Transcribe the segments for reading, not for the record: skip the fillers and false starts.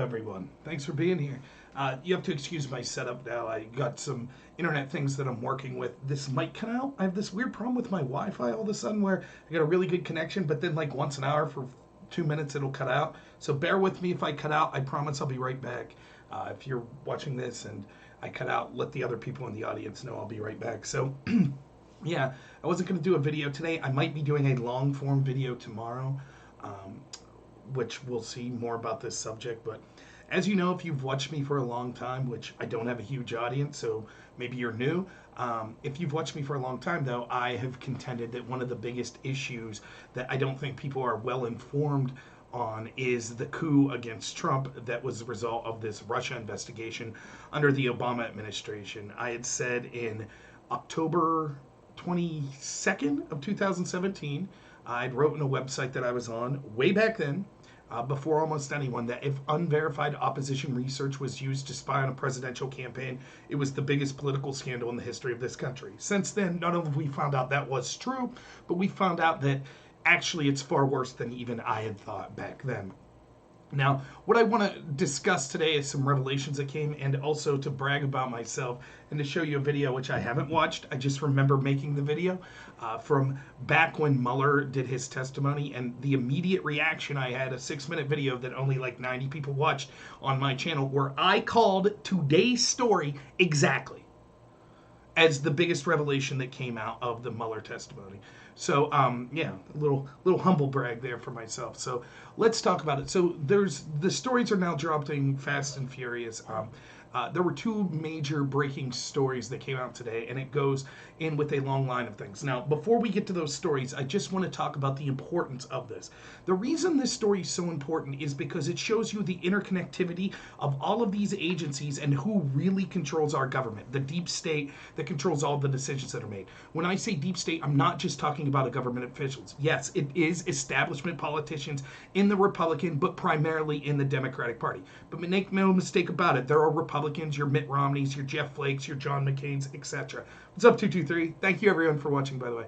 everyone. Thanks for being here. You have to excuse my setup now. I got some internet things that I'm working with. This might cut out. I have this weird problem with my Wi-Fi all of a sudden where I got a really good connection, but then like once an hour for 2 minutes it'll cut out. So bear with me if I cut out. I promise I'll be right back. If you're watching this and I cut out, let the other people in the audience know I'll be right back. So yeah, I wasn't going to do a video today. I might be doing a long form video tomorrow. Which we'll see more about this subject. But as you know, if you've watched me for a long time, which I don't have a huge audience, so maybe you're new. If you've watched me for a long time, though, I have contended that one of the biggest issues that I don't think people are well informed on is the coup against Trump that was the result of this Russia investigation under the Obama administration. I had said in October 22nd of 2017, I'd wrote in a website that I was on way back then, before almost anyone, that if unverified opposition research was used to spy on a presidential campaign, it was the biggest political scandal in the history of this country. Since then, not only have we found out that was true, but we found out that actually it's far worse than even I had thought back then. Now, what I want to discuss today is some revelations that came, and also to brag about myself and to show you a video which I haven't watched. I just remember making the video from back when Mueller did his testimony, and the immediate reaction I had, a 6-minute video that only like 90 people watched on my channel, where I called today's story exactly as the biggest revelation that came out of the Mueller testimony. So, yeah, a little humble brag there for myself. So let's talk about it. So the stories are now dropping fast and furious. There were 2 major breaking stories that came out today, and it goes in with a long line of things. Now, before we get to those stories, I just want to talk about the importance of this. The reason this story is so important is because it shows you the interconnectivity of all of these agencies and who really controls our government, the deep state that controls all the decisions that are made. When I say deep state, I'm not just talking about government officials. Yes, it is establishment politicians in the Republican, but primarily in the Democratic Party. But make no mistake about it, there are Republicans, your Mitt Romneys, your Jeff Flakes, your John McCains, etc. What's up, 223? Thank you, everyone, for watching, by the way.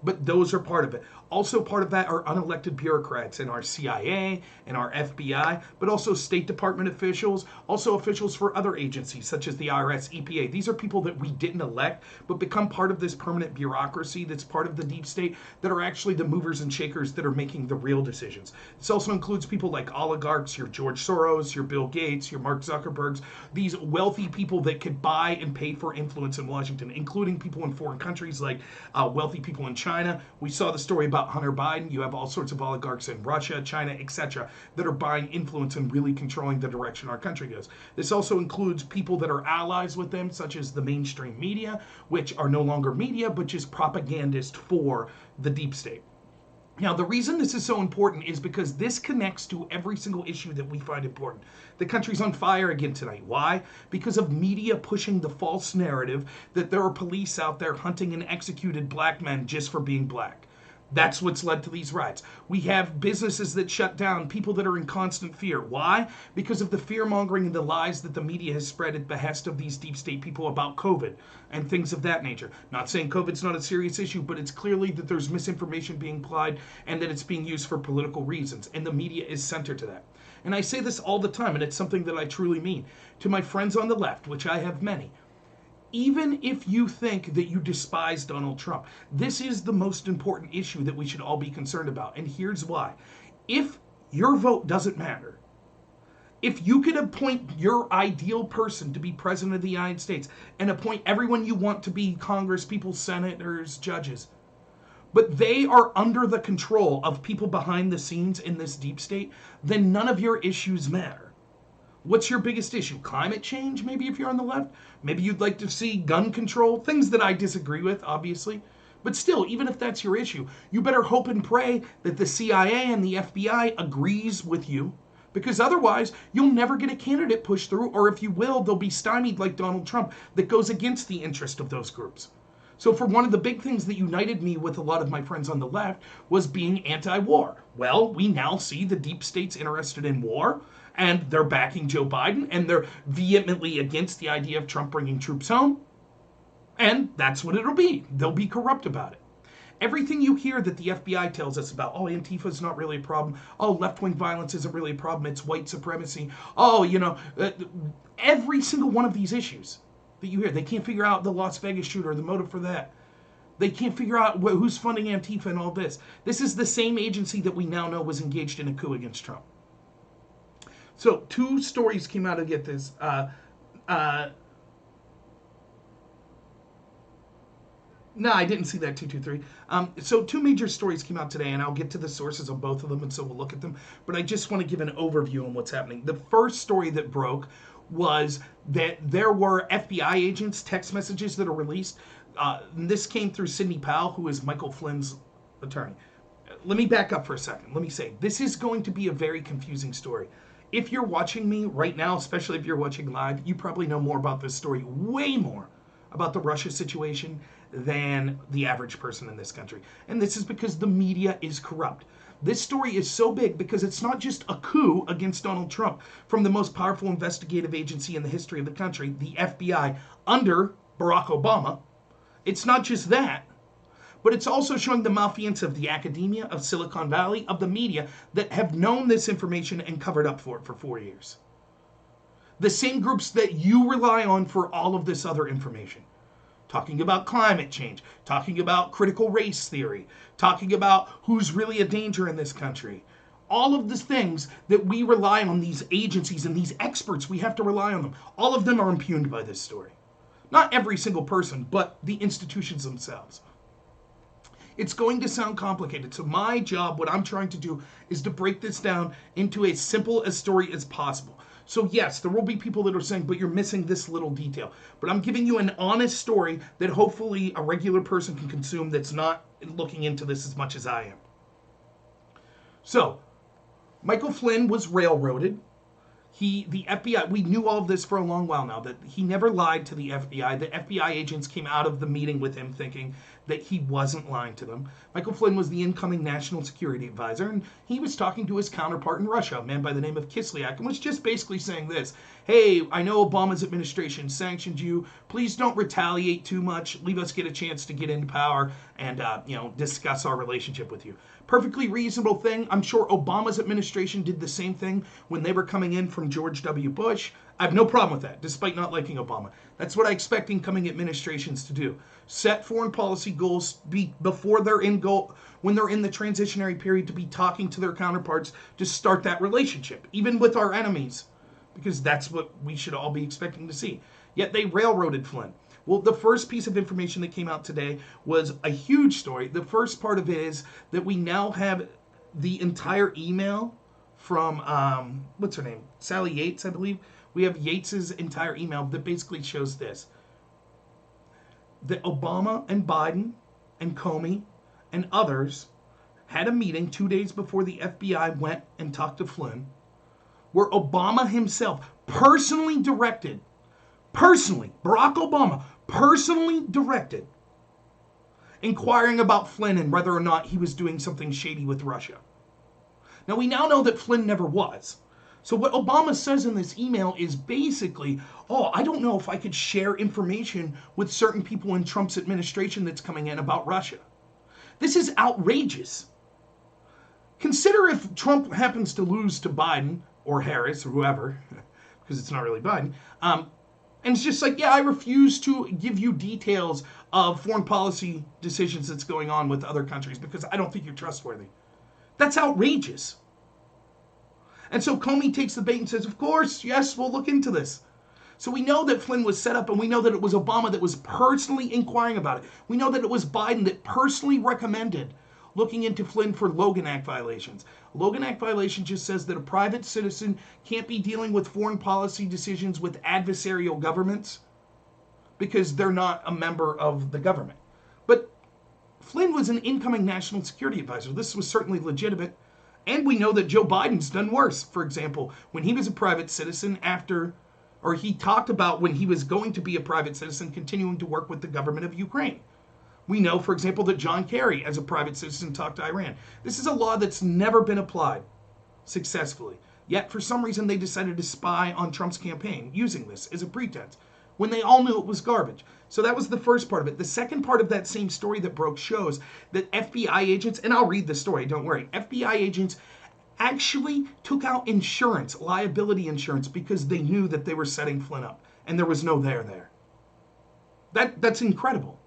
But those are part of it. Also part of that are unelected bureaucrats in our CIA and our FBI, but also State Department officials, also officials for other agencies such as the IRS, EPA. These are people that we didn't elect, but become part of this permanent bureaucracy that's part of the deep state that are actually the movers and shakers that are making the real decisions. This also includes people like oligarchs, your George Soros, your Bill Gates, your Mark Zuckerbergs, these wealthy people that could buy and pay for influence in Washington, including people in foreign countries like wealthy people in China. We saw the story about Hunter Biden. You have all sorts of oligarchs in Russia, China, etc. that are buying influence and really controlling the direction our country goes. This also includes people that are allies with them, such as the mainstream media, which are no longer media, but just propagandist for the deep state. Now, the reason this is so important is because this connects to every single issue that we find important. The country's on fire again tonight. Why? Because of media pushing the false narrative that there are police out there hunting and executed black men just for being black. That's what's led to these riots. We have businesses that shut down, people that are in constant fear. Why? Because of the fear-mongering and the lies that the media has spread at behest of these deep state people about COVID and things of that nature. Not saying COVID's not a serious issue, but it's clearly that there's misinformation being applied and that it's being used for political reasons, and the media is centered to that. And I say this all the time, and it's something that I truly mean. To my friends on the left, which I have many, even if you think that you despise Donald Trump, this is the most important issue that we should all be concerned about. And here's why. If your vote doesn't matter, if you could appoint your ideal person to be president of the United States and appoint everyone you want to be Congress people, senators, judges, but they are under the control of people behind the scenes in this deep state, then none of your issues matter. What's your biggest issue? Climate change, maybe, if you're on the left? Maybe you'd like to see gun control, things that I disagree with, obviously. But still, even if that's your issue, you better hope and pray that the CIA and the FBI agrees with you, because otherwise you'll never get a candidate pushed through, or if you will, they'll be stymied like Donald Trump that goes against the interest of those groups. So for one of the big things that united me with a lot of my friends on the left was being anti-war. Well, we now see the deep state's interested in war, and they're backing Joe Biden, and they're vehemently against the idea of Trump bringing troops home. And that's what it'll be. They'll be corrupt about it. Everything you hear that the FBI tells us about, oh, Antifa is not really a problem. Oh, left-wing violence isn't really a problem. It's white supremacy. Oh, every single one of these issues that you hear, they can't figure out the Las Vegas shooter, the motive for that. They can't figure out who's funding Antifa and all this. This is the same agency that we now know was engaged in a coup against Trump. So 2 stories came out to get this. No, I didn't see that 223. So 2 major stories came out today, and I'll get to the sources of both of them, and so we'll look at them. But I just want to give an overview on what's happening. The first story that broke was that there were FBI agents' text messages that are released. This came through Sidney Powell, who is Michael Flynn's attorney. Let me back up for a second. Let me say, this is going to be a very confusing story. If you're watching me right now, especially if you're watching live, you probably know more about this story, way more about the Russia situation than the average person in this country. And this is because the media is corrupt. This story is so big because it's not just a coup against Donald Trump from the most powerful investigative agency in the history of the country, the FBI, under Barack Obama. It's not just that, but it's also showing the malfeasance of the academia, of Silicon Valley, of the media that have known this information and covered up for it for 4 years. The same groups that you rely on for all of this other information. Talking about climate change, talking about critical race theory, talking about who's really a danger in this country. All of the things that we rely on these agencies and these experts, we have to rely on them. All of them are impugned by this story. Not every single person, but the institutions themselves. It's going to sound complicated. So my job, what I'm trying to do, is to break this down into as simple a story as possible. So yes, there will be people that are saying, but you're missing this little detail. But I'm giving you an honest story that hopefully a regular person can consume that's not looking into this as much as I am. So, Michael Flynn was railroaded. The FBI, we knew all of this for a long while now, that he never lied to the FBI. The FBI agents came out of the meeting with him thinking that he wasn't lying to them. Michael Flynn was the incoming national security advisor, and he was talking to his counterpart in Russia, a man by the name of Kislyak, and was just basically saying this: hey, I know Obama's administration sanctioned you. Please don't retaliate too much. Leave us get a chance to get into power and discuss our relationship with you. Perfectly reasonable thing. I'm sure Obama's administration did the same thing when they were coming in from George W. Bush. I have no problem with that, despite not liking Obama. That's what I expect incoming administrations to do. Set foreign policy goals before they're in when they're in the transitionary period, to be talking to their counterparts to start that relationship, even with our enemies, because that's what we should all be expecting to see. Yet they railroaded Flynn. Well, the first piece of information that came out today was a huge story. The first part of it is that we now have the entire email from, what's her name? Sally Yates, I believe. We have Yates's entire email that basically shows this: that Obama and Biden and Comey and others had a meeting 2 days before the FBI went and talked to Flynn, where Obama himself Barack Obama personally directed inquiring about Flynn and whether or not he was doing something shady with Russia. Now, we now know that Flynn never was. So what Obama says in this email is basically, oh, I don't know if I could share information with certain people in Trump's administration that's coming in about Russia. This is outrageous. Consider if Trump happens to lose to Biden or Harris or whoever, because it's not really Biden, and it's just like, yeah, I refuse to give you details of foreign policy decisions that's going on with other countries because I don't think you're trustworthy. That's outrageous. And so Comey takes the bait and says, of course, yes, we'll look into this. So we know that Flynn was set up, and we know that it was Obama that was personally inquiring about it. We know that it was Biden that personally recommended looking into Flynn for Logan Act violations. Logan Act violation just says that a private citizen can't be dealing with foreign policy decisions with adversarial governments because they're not a member of the government. But Flynn was an incoming national security advisor. This was certainly legitimate. And we know that Joe Biden's done worse. For example, when he was a private citizen he talked about when he was going to be a private citizen continuing to work with the government of Ukraine. We know, for example, that John Kerry, as a private citizen, talked to Iran. This is a law that's never been applied successfully. Yet, for some reason, they decided to spy on Trump's campaign using this as a pretense. when they all knew it was garbage. So that was the first part of it. The second part of that same story that broke shows that FBI agents, and I'll read the story, don't worry, FBI agents actually took out insurance, liability insurance, because they knew that they were setting Flynn up, and there was no there. That's incredible.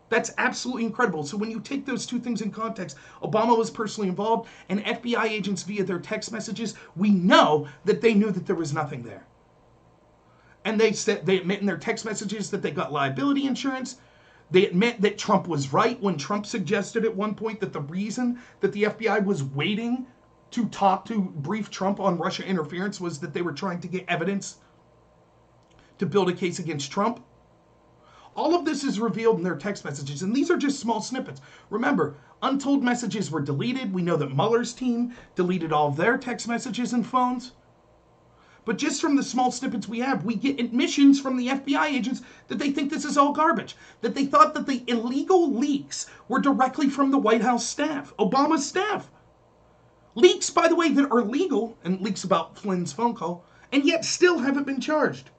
That's absolutely incredible. So when you take those two things in context, Obama was personally involved, and FBI agents via their text messages, we know that they knew that there was nothing there. And they admit in their text messages that they got liability insurance. They admit that Trump was right when Trump suggested at one point that the reason that the FBI was waiting to brief Trump on Russia interference was that they were trying to get evidence to build a case against Trump. All of this is revealed in their text messages, and these are just small snippets. Remember, untold messages were deleted. We know that Mueller's team deleted all of their text messages and phones. But just from the small snippets we have, we get admissions from the FBI agents that they think this is all garbage, that they thought that the illegal leaks were directly from the White House staff, Obama's staff. Leaks, by the way, that are legal, and leaks about Flynn's phone call, and yet still haven't been charged.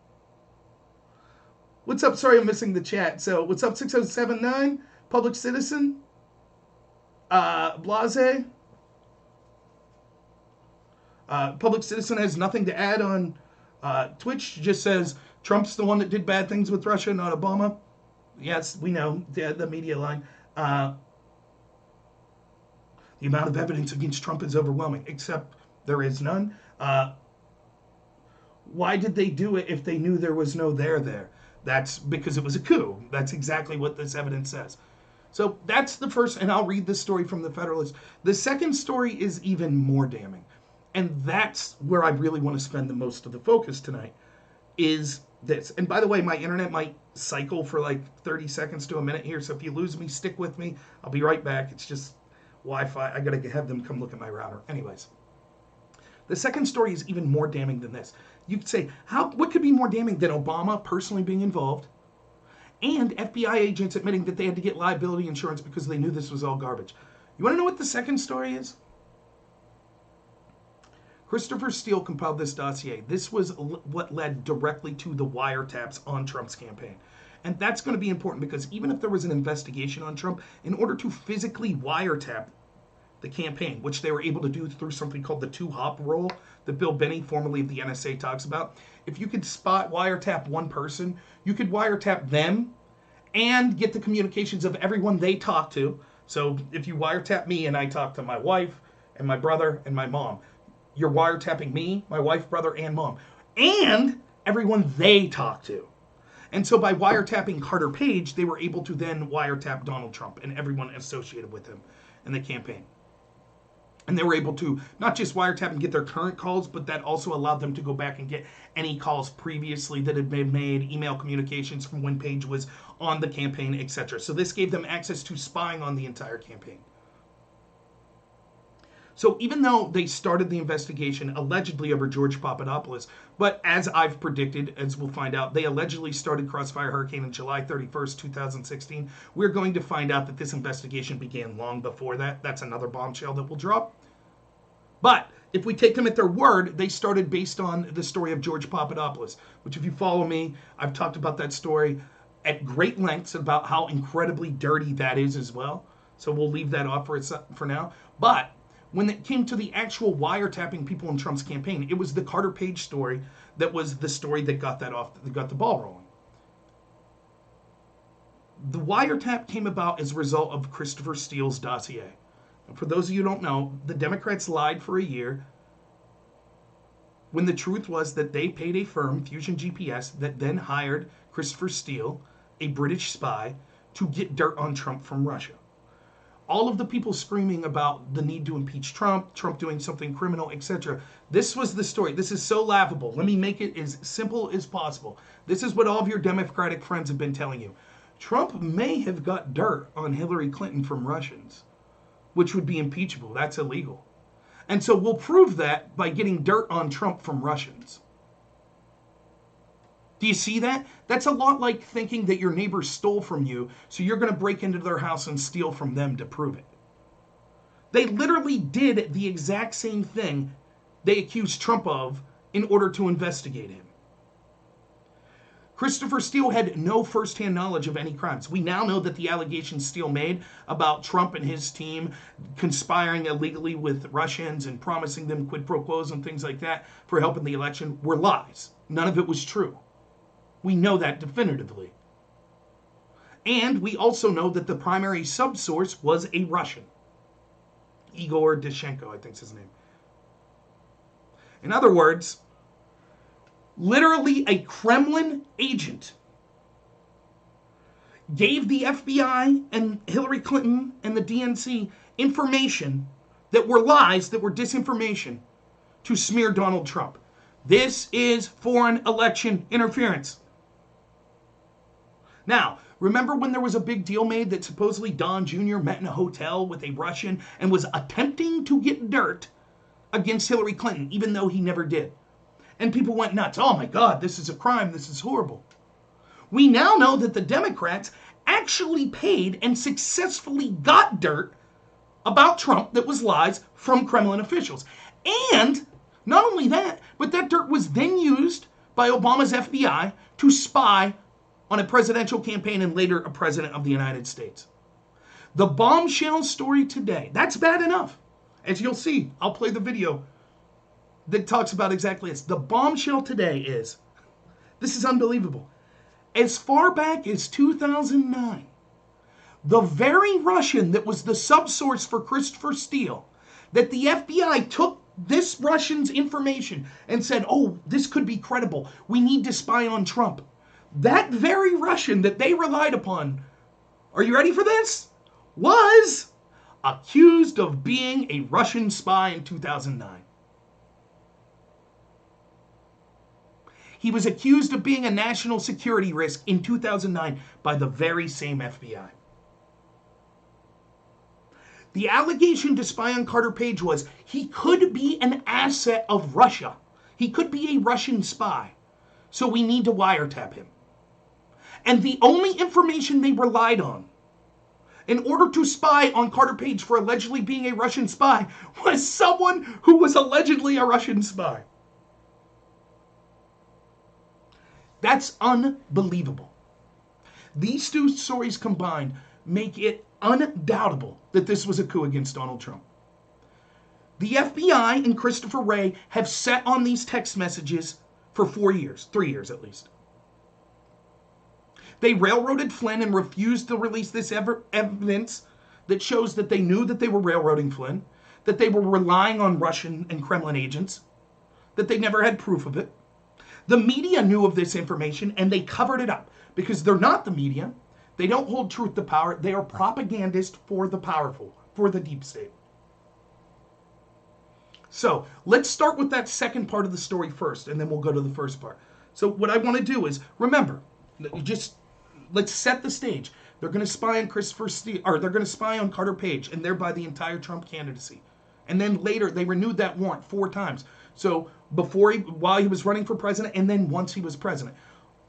What's up? Sorry, I'm missing the chat. So, what's up, 6079? Public Citizen? Blase? Public Citizen has nothing to add on Twitch. Just says, Trump's the one that did bad things with Russia, not Obama. Yes, we know, the media line. The amount of evidence against Trump is overwhelming, except there is none. Why did they do it if they knew there was no there? That's because it was a coup. That's exactly what this evidence says. So that's the first, and I'll read the story from the Federalist. The second story is even more damning. And that's where I really want to spend the most of the focus tonight, is this. And by the way, my internet might cycle for like 30 seconds to a minute here, so if you lose me, stick with me. I'll be right back. It's just Wi-Fi. I got to have them come look at my router. Anyways, the second story is even more damning than this. You could say, what could be more damning than Obama personally being involved and FBI agents admitting that they had to get liability insurance because they knew this was all garbage? You want to know what the second story is? Christopher Steele compiled this dossier. This was what led directly to the wiretaps on Trump's campaign. And that's going to be important because even if there was an investigation on Trump, in order to physically wiretap the campaign, which they were able to do through something called the two-hop rule that Bill Binney, formerly of the NSA, talks about. If you could wiretap one person, you could wiretap them and get the communications of everyone they talk to. So if you wiretap me and I talk to my wife and my brother and my mom, you're wiretapping me, my wife, brother, and mom, and everyone they talk to. And so by wiretapping Carter Page, they were able to then wiretap Donald Trump and everyone associated with him in the campaign. And they were able to not just wiretap and get their current calls, but that also allowed them to go back and get any calls previously that had been made, email communications from when Page was on the campaign, etc. So this gave them access to spying on the entire campaign. So even though they started the investigation allegedly over George Papadopoulos, but as I've predicted, as we'll find out, they allegedly started Crossfire Hurricane on July 31st, 2016. We're going to find out that this investigation began long before that. That's another bombshell that we'll drop. But if we take them at their word, they started based on the story of George Papadopoulos, which if you follow me, I've talked about that story at great lengths about how incredibly dirty that is as well. So we'll leave that off for now. But when it came to the actual wiretapping people in Trump's campaign, it was the Carter Page story that was the story that got the ball rolling. The wiretap came about as a result of Christopher Steele's dossier. And for those of you who don't know, the Democrats lied for a year when the truth was that they paid a firm, Fusion GPS, that then hired Christopher Steele, a British spy, to get dirt on Trump from Russia. All of the people screaming about the need to impeach Trump, Trump doing something criminal, etc. This was the story. This is so laughable. Let me make it as simple as possible. This is what all of your Democratic friends have been telling you. Trump may have got dirt on Hillary Clinton from Russians, which would be impeachable. That's illegal. And so we'll prove that by getting dirt on Trump from Russians. Do you see that? That's a lot like thinking that your neighbor stole from you, so you're going to break into their house and steal from them to prove it. They literally did the exact same thing they accused Trump of in order to investigate him. Christopher Steele had no firsthand knowledge of any crimes. We now know that the allegations Steele made about Trump and his team conspiring illegally with Russians and promising them quid pro quos and things like that for helping the election were lies. None of it was true. We know that definitively. And we also know that the primary subsource was a Russian. Igor Dyshenko, I think is his name. In other words, literally a Kremlin agent gave the FBI and Hillary Clinton and the DNC information that were lies, that were disinformation, to smear Donald Trump. This is foreign election interference. Now, remember when there was a big deal made that supposedly Don Jr. met in a hotel with a Russian and was attempting to get dirt against Hillary Clinton, even though he never did? And people went nuts. Oh my God, this is a crime. This is horrible. We now know that the Democrats actually paid and successfully got dirt about Trump that was lies from Kremlin officials. And not only that, but that dirt was then used by Obama's FBI to spy on a presidential campaign and later a president of the United States. The bombshell story today, that's bad enough. As you'll see, I'll play the video that talks about exactly this. The bombshell today is, this is unbelievable. As far back as 2009, the very Russian that was the subsource for Christopher Steele, that the FBI took this Russian's information and said, oh, this could be credible. We need to spy on Trump. That very Russian that they relied upon, are you ready for this? Was accused of being a Russian spy in 2009. He was accused of being a national security risk in 2009 by the very same FBI. The allegation to spy on Carter Page was he could be an asset of Russia. He could be a Russian spy. So we need to wiretap him. And the only information they relied on in order to spy on Carter Page for allegedly being a Russian spy was someone who was allegedly a Russian spy. That's unbelievable. These two stories combined make it undoubtable that this was a coup against Donald Trump. The FBI and Christopher Wray have sat on these text messages for 4 years, 3 years at least. They railroaded Flynn and refused to release this evidence that shows that they knew that they were railroading Flynn, that they were relying on Russian and Kremlin agents, that they never had proof of it. The media knew of this information and they covered it up because they're not the media. They don't hold truth to power. They are propagandists for the powerful, for the deep state. So let's start with that second part of the story first, and then we'll go to the first part. So what I want to do is, remember, let's set the stage. They're going to spy on Christopher Steele, or they're going to spy on Carter Page, and thereby the entire Trump candidacy. And then later, they renewed that warrant 4 times. So while he was running for president, and then once he was president.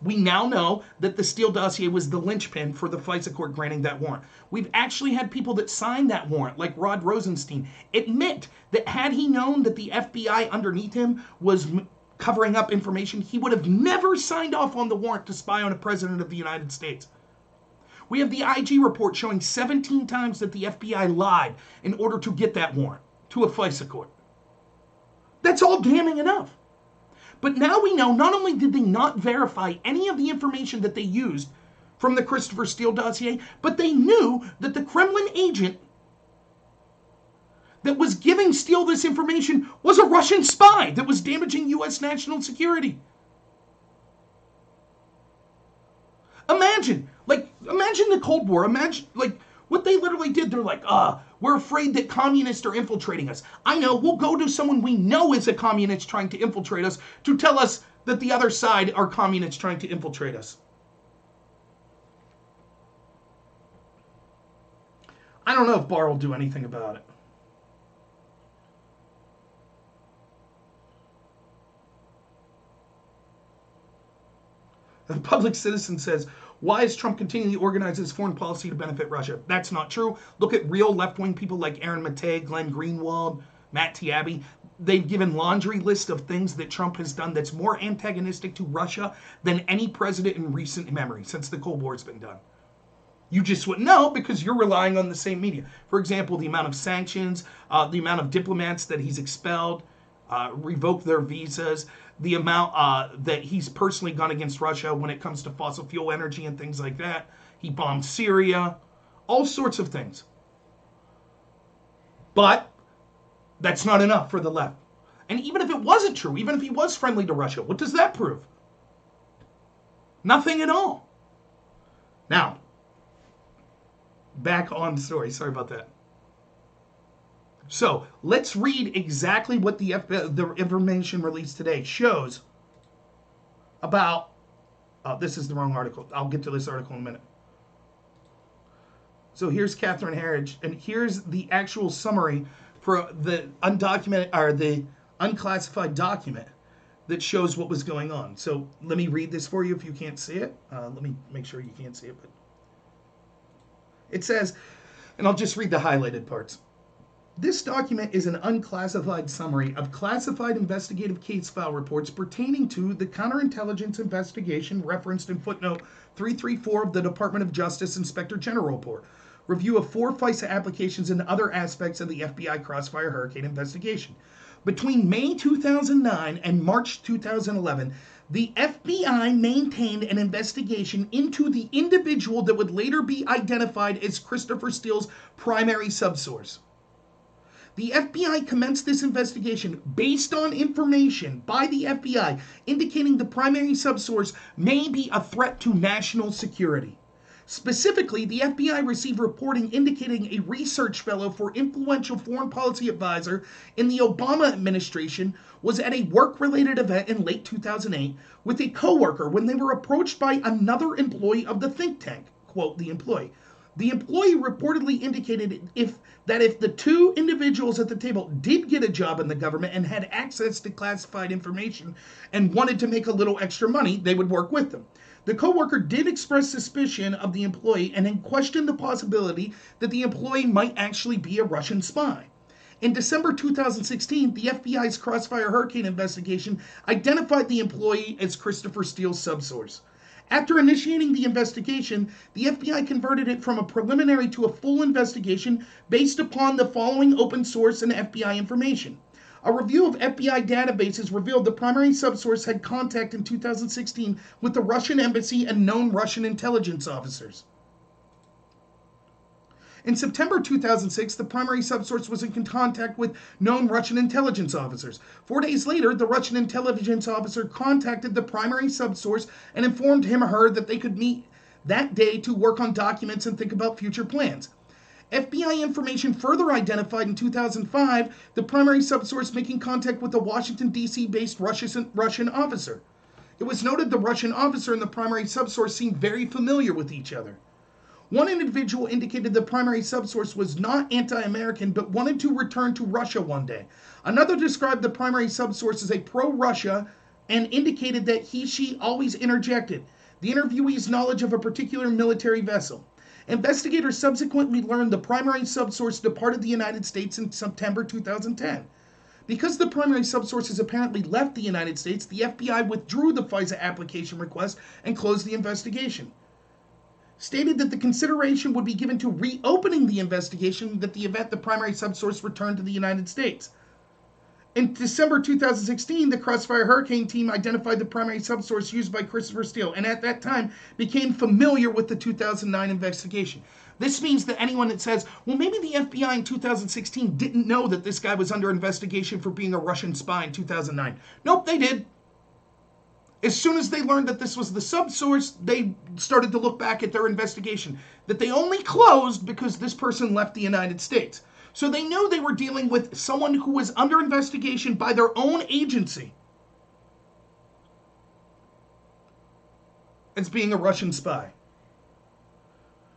We now know that the Steele dossier was the linchpin for the FISA court granting that warrant. We've actually had people that signed that warrant, like Rod Rosenstein, admit that had he known that the FBI underneath him was covering up information, he would have never signed off on the warrant to spy on a president of the United States. We have the IG report showing 17 times that the FBI lied in order to get that warrant to a FISA court. That's all damning enough. But now we know not only did they not verify any of the information that they used from the Christopher Steele dossier, but they knew that the Kremlin agent that was giving Steele this information was a Russian spy that was damaging U.S. national security. Imagine the Cold War. Imagine, what they literally did. They're like, we're afraid that communists are infiltrating us. I know, we'll go to someone we know is a communist trying to infiltrate us to tell us that the other side are communists trying to infiltrate us. I don't know if Barr will do anything about it. The Public Citizen says, why is Trump continually organizing his foreign policy to benefit Russia? That's not true. Look at real left-wing people like Aaron Mattei, Glenn Greenwald, Matt Taibbi. they've given laundry list of things that Trump has done that's more antagonistic to Russia than any president in recent memory since the Cold War's been done. You just wouldn't know because you're relying on the same media. For example, the amount of sanctions, the amount of diplomats that he's expelled, revoked their visas, the amount that he's personally gone against Russia when it comes to fossil fuel energy and things like that. He bombed Syria, all sorts of things. But that's not enough for the left. And even if it wasn't true, even if he was friendly to Russia, what does that prove? Nothing at all. Now, back on story. Sorry about that. So let's read exactly what the information released today shows about. This is the wrong article. I'll get to this article in a minute. So here's Catherine Herridge, and here's the actual summary for the undocumented or the unclassified document that shows what was going on. So let me read this for you if you can't see it. Let me make sure you can't see it, but it says, and I'll just read the highlighted parts. This document is an unclassified summary of classified investigative case file reports pertaining to the counterintelligence investigation referenced in footnote 334 of the Department of Justice Inspector General report. Review of 4 FISA applications and other aspects of the FBI Crossfire Hurricane investigation. Between May 2009 and March 2011, the FBI maintained an investigation into the individual that would later be identified as Christopher Steele's primary subsource. The FBI commenced this investigation based on information by the FBI indicating the primary subsource may be a threat to national security. Specifically, the FBI received reporting indicating a research fellow for influential foreign policy advisor in the Obama administration was at a work-related event in late 2008 with a coworker when they were approached by another employee of the think tank. Quote, the employee. The employee reportedly indicated that if the 2 individuals at the table did get a job in the government and had access to classified information and wanted to make a little extra money, they would work with them. The coworker did express suspicion of the employee and then questioned the possibility that the employee might actually be a Russian spy. In December 2016, the FBI's Crossfire Hurricane investigation identified the employee as Christopher Steele's subsource. After initiating the investigation, the FBI converted it from a preliminary to a full investigation based upon the following open source and FBI information. A review of FBI databases revealed the primary subsource had contact in 2016 with the Russian embassy and known Russian intelligence officers. In September 2006, the primary subsource was in contact with known Russian intelligence officers. 4 days later, the Russian intelligence officer contacted the primary subsource and informed him or her that they could meet that day to work on documents and think about future plans. FBI information further identified in 2005 the primary subsource making contact with a Washington, D.C. based Russian officer. It was noted the Russian officer and the primary subsource seemed very familiar with each other. One individual indicated the primary subsource was not anti-American but wanted to return to Russia one day. Another described the primary subsource as a pro-Russia and indicated that she always interjected the interviewee's knowledge of a particular military vessel. Investigators subsequently learned the primary subsource departed the United States in September 2010. Because the primary subsource has apparently left the United States, the FBI withdrew the FISA application request and closed the investigation. Stated that the consideration would be given to reopening the investigation that the event the primary subsource returned to the United States. In December 2016, the Crossfire Hurricane team identified the primary subsource used by Christopher Steele, and at that time became familiar with the 2009 investigation. This means that anyone that says, well, maybe the FBI in 2016 didn't know that this guy was under investigation for being a Russian spy in 2009. Nope, they did. As soon as they learned that this was the subsource, they started to look back at their investigation that they only closed because this person left the United States. So they knew they were dealing with someone who was under investigation by their own agency as being a Russian spy.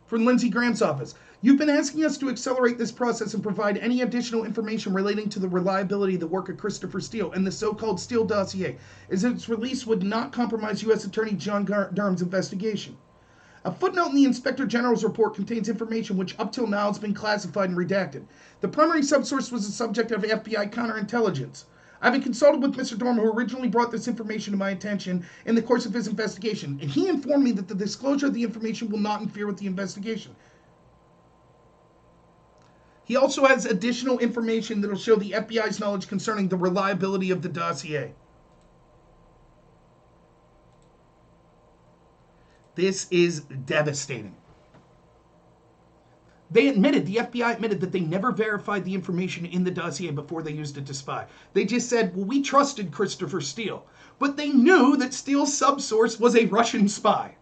From Lindsey Graham's office, you've been asking us to accelerate this process and provide any additional information relating to the reliability of the work of Christopher Steele and the so-called Steele dossier, as its release would not compromise U.S. Attorney John Durham's investigation. A footnote in the Inspector General's report contains information which up till now has been classified and redacted. The primary subsource was the subject of FBI counterintelligence. I've been consulted with Mr. Dormer, who originally brought this information to my attention in the course of his investigation, and he informed me that the disclosure of the information will not interfere with the investigation. He also has additional information that will show the FBI's knowledge concerning the reliability of the dossier. This is devastating. The FBI admitted that they never verified the information in the dossier before they used it to spy. They just said, well, we trusted Christopher Steele. But they knew that Steele's subsource was a Russian spy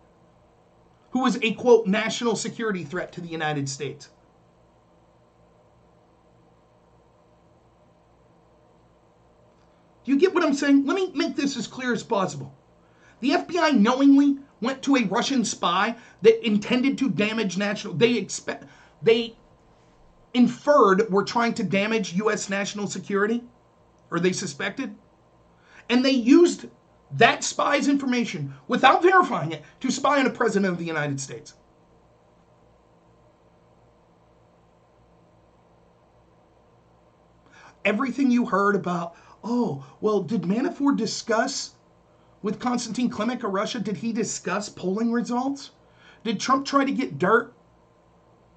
who was a, quote, national security threat to the United States. Do you get what I'm saying? Let me make this as clear as possible. The FBI knowingly went to a Russian spy that intended to damage national... They inferred were trying to damage U.S. national security, or they suspected, and they used that spy's information, without verifying it, to spy on a president of the United States. Everything you heard about, oh, well, did Manafort discuss with Konstantin Klimek of Russia, did he discuss polling results? Did Trump try to get dirt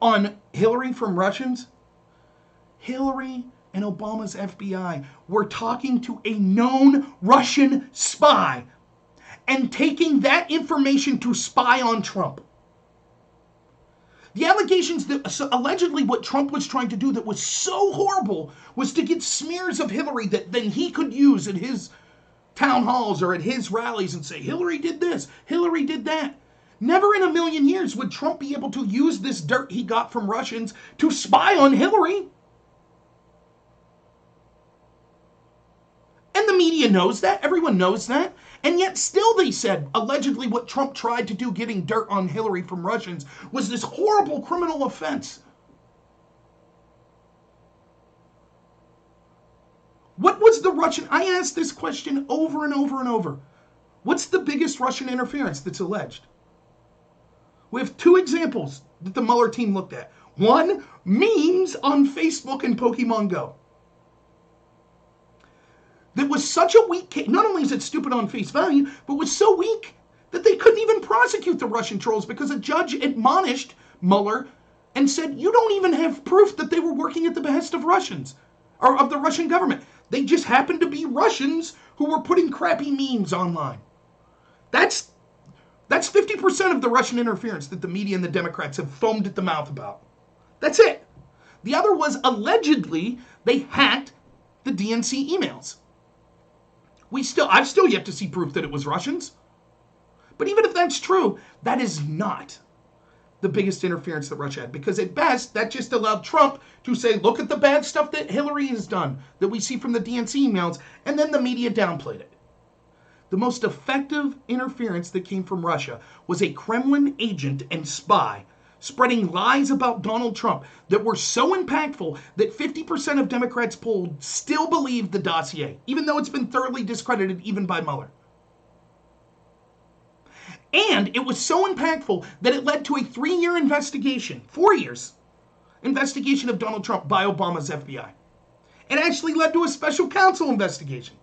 on Hillary from Russians? Hillary and Obama's FBI were talking to a known Russian spy and taking that information to spy on Trump. The allegations that allegedly what Trump was trying to do that was so horrible was to get smears of Hillary that then he could use in his town halls or at his rallies and say, Hillary did this, Hillary did that. Never in a million years would Trump be able to use this dirt he got from Russians to spy on Hillary. And the media knows that. Everyone knows that. And yet still they said, allegedly what Trump tried to do getting dirt on Hillary from Russians was this horrible criminal offense. What was the Russian... I asked this question over and over and over. What's the biggest Russian interference that's alleged? We have two examples that the Mueller team looked at. One, memes on Facebook and Pokemon Go. That was such a weak case. Not only is it stupid on face value, but was so weak that they couldn't even prosecute the Russian trolls because a judge admonished Mueller and said, you don't even have proof that they were working at the behest of Russians or of the Russian government. They just happened to be Russians who were putting crappy memes online. That's 50% of the Russian interference that the media and the Democrats have foamed at the mouth about. That's it. The other was allegedly they hacked the DNC emails. I've still yet to see proof that it was Russians. But even if that's true, that is not the biggest interference that Russia had. Because at best, that just allowed Trump to say, look at the bad stuff that Hillary has done, that we see from the DNC emails, and then the media downplayed it. The most effective interference that came from Russia was a Kremlin agent and spy spreading lies about Donald Trump that were so impactful that 50% of Democrats polled still believed the dossier, even though it's been thoroughly discredited even by Mueller. And it was so impactful that it led to a 3-year investigation, 4 years, investigation of Donald Trump by Obama's FBI. It actually led to a special counsel investigation.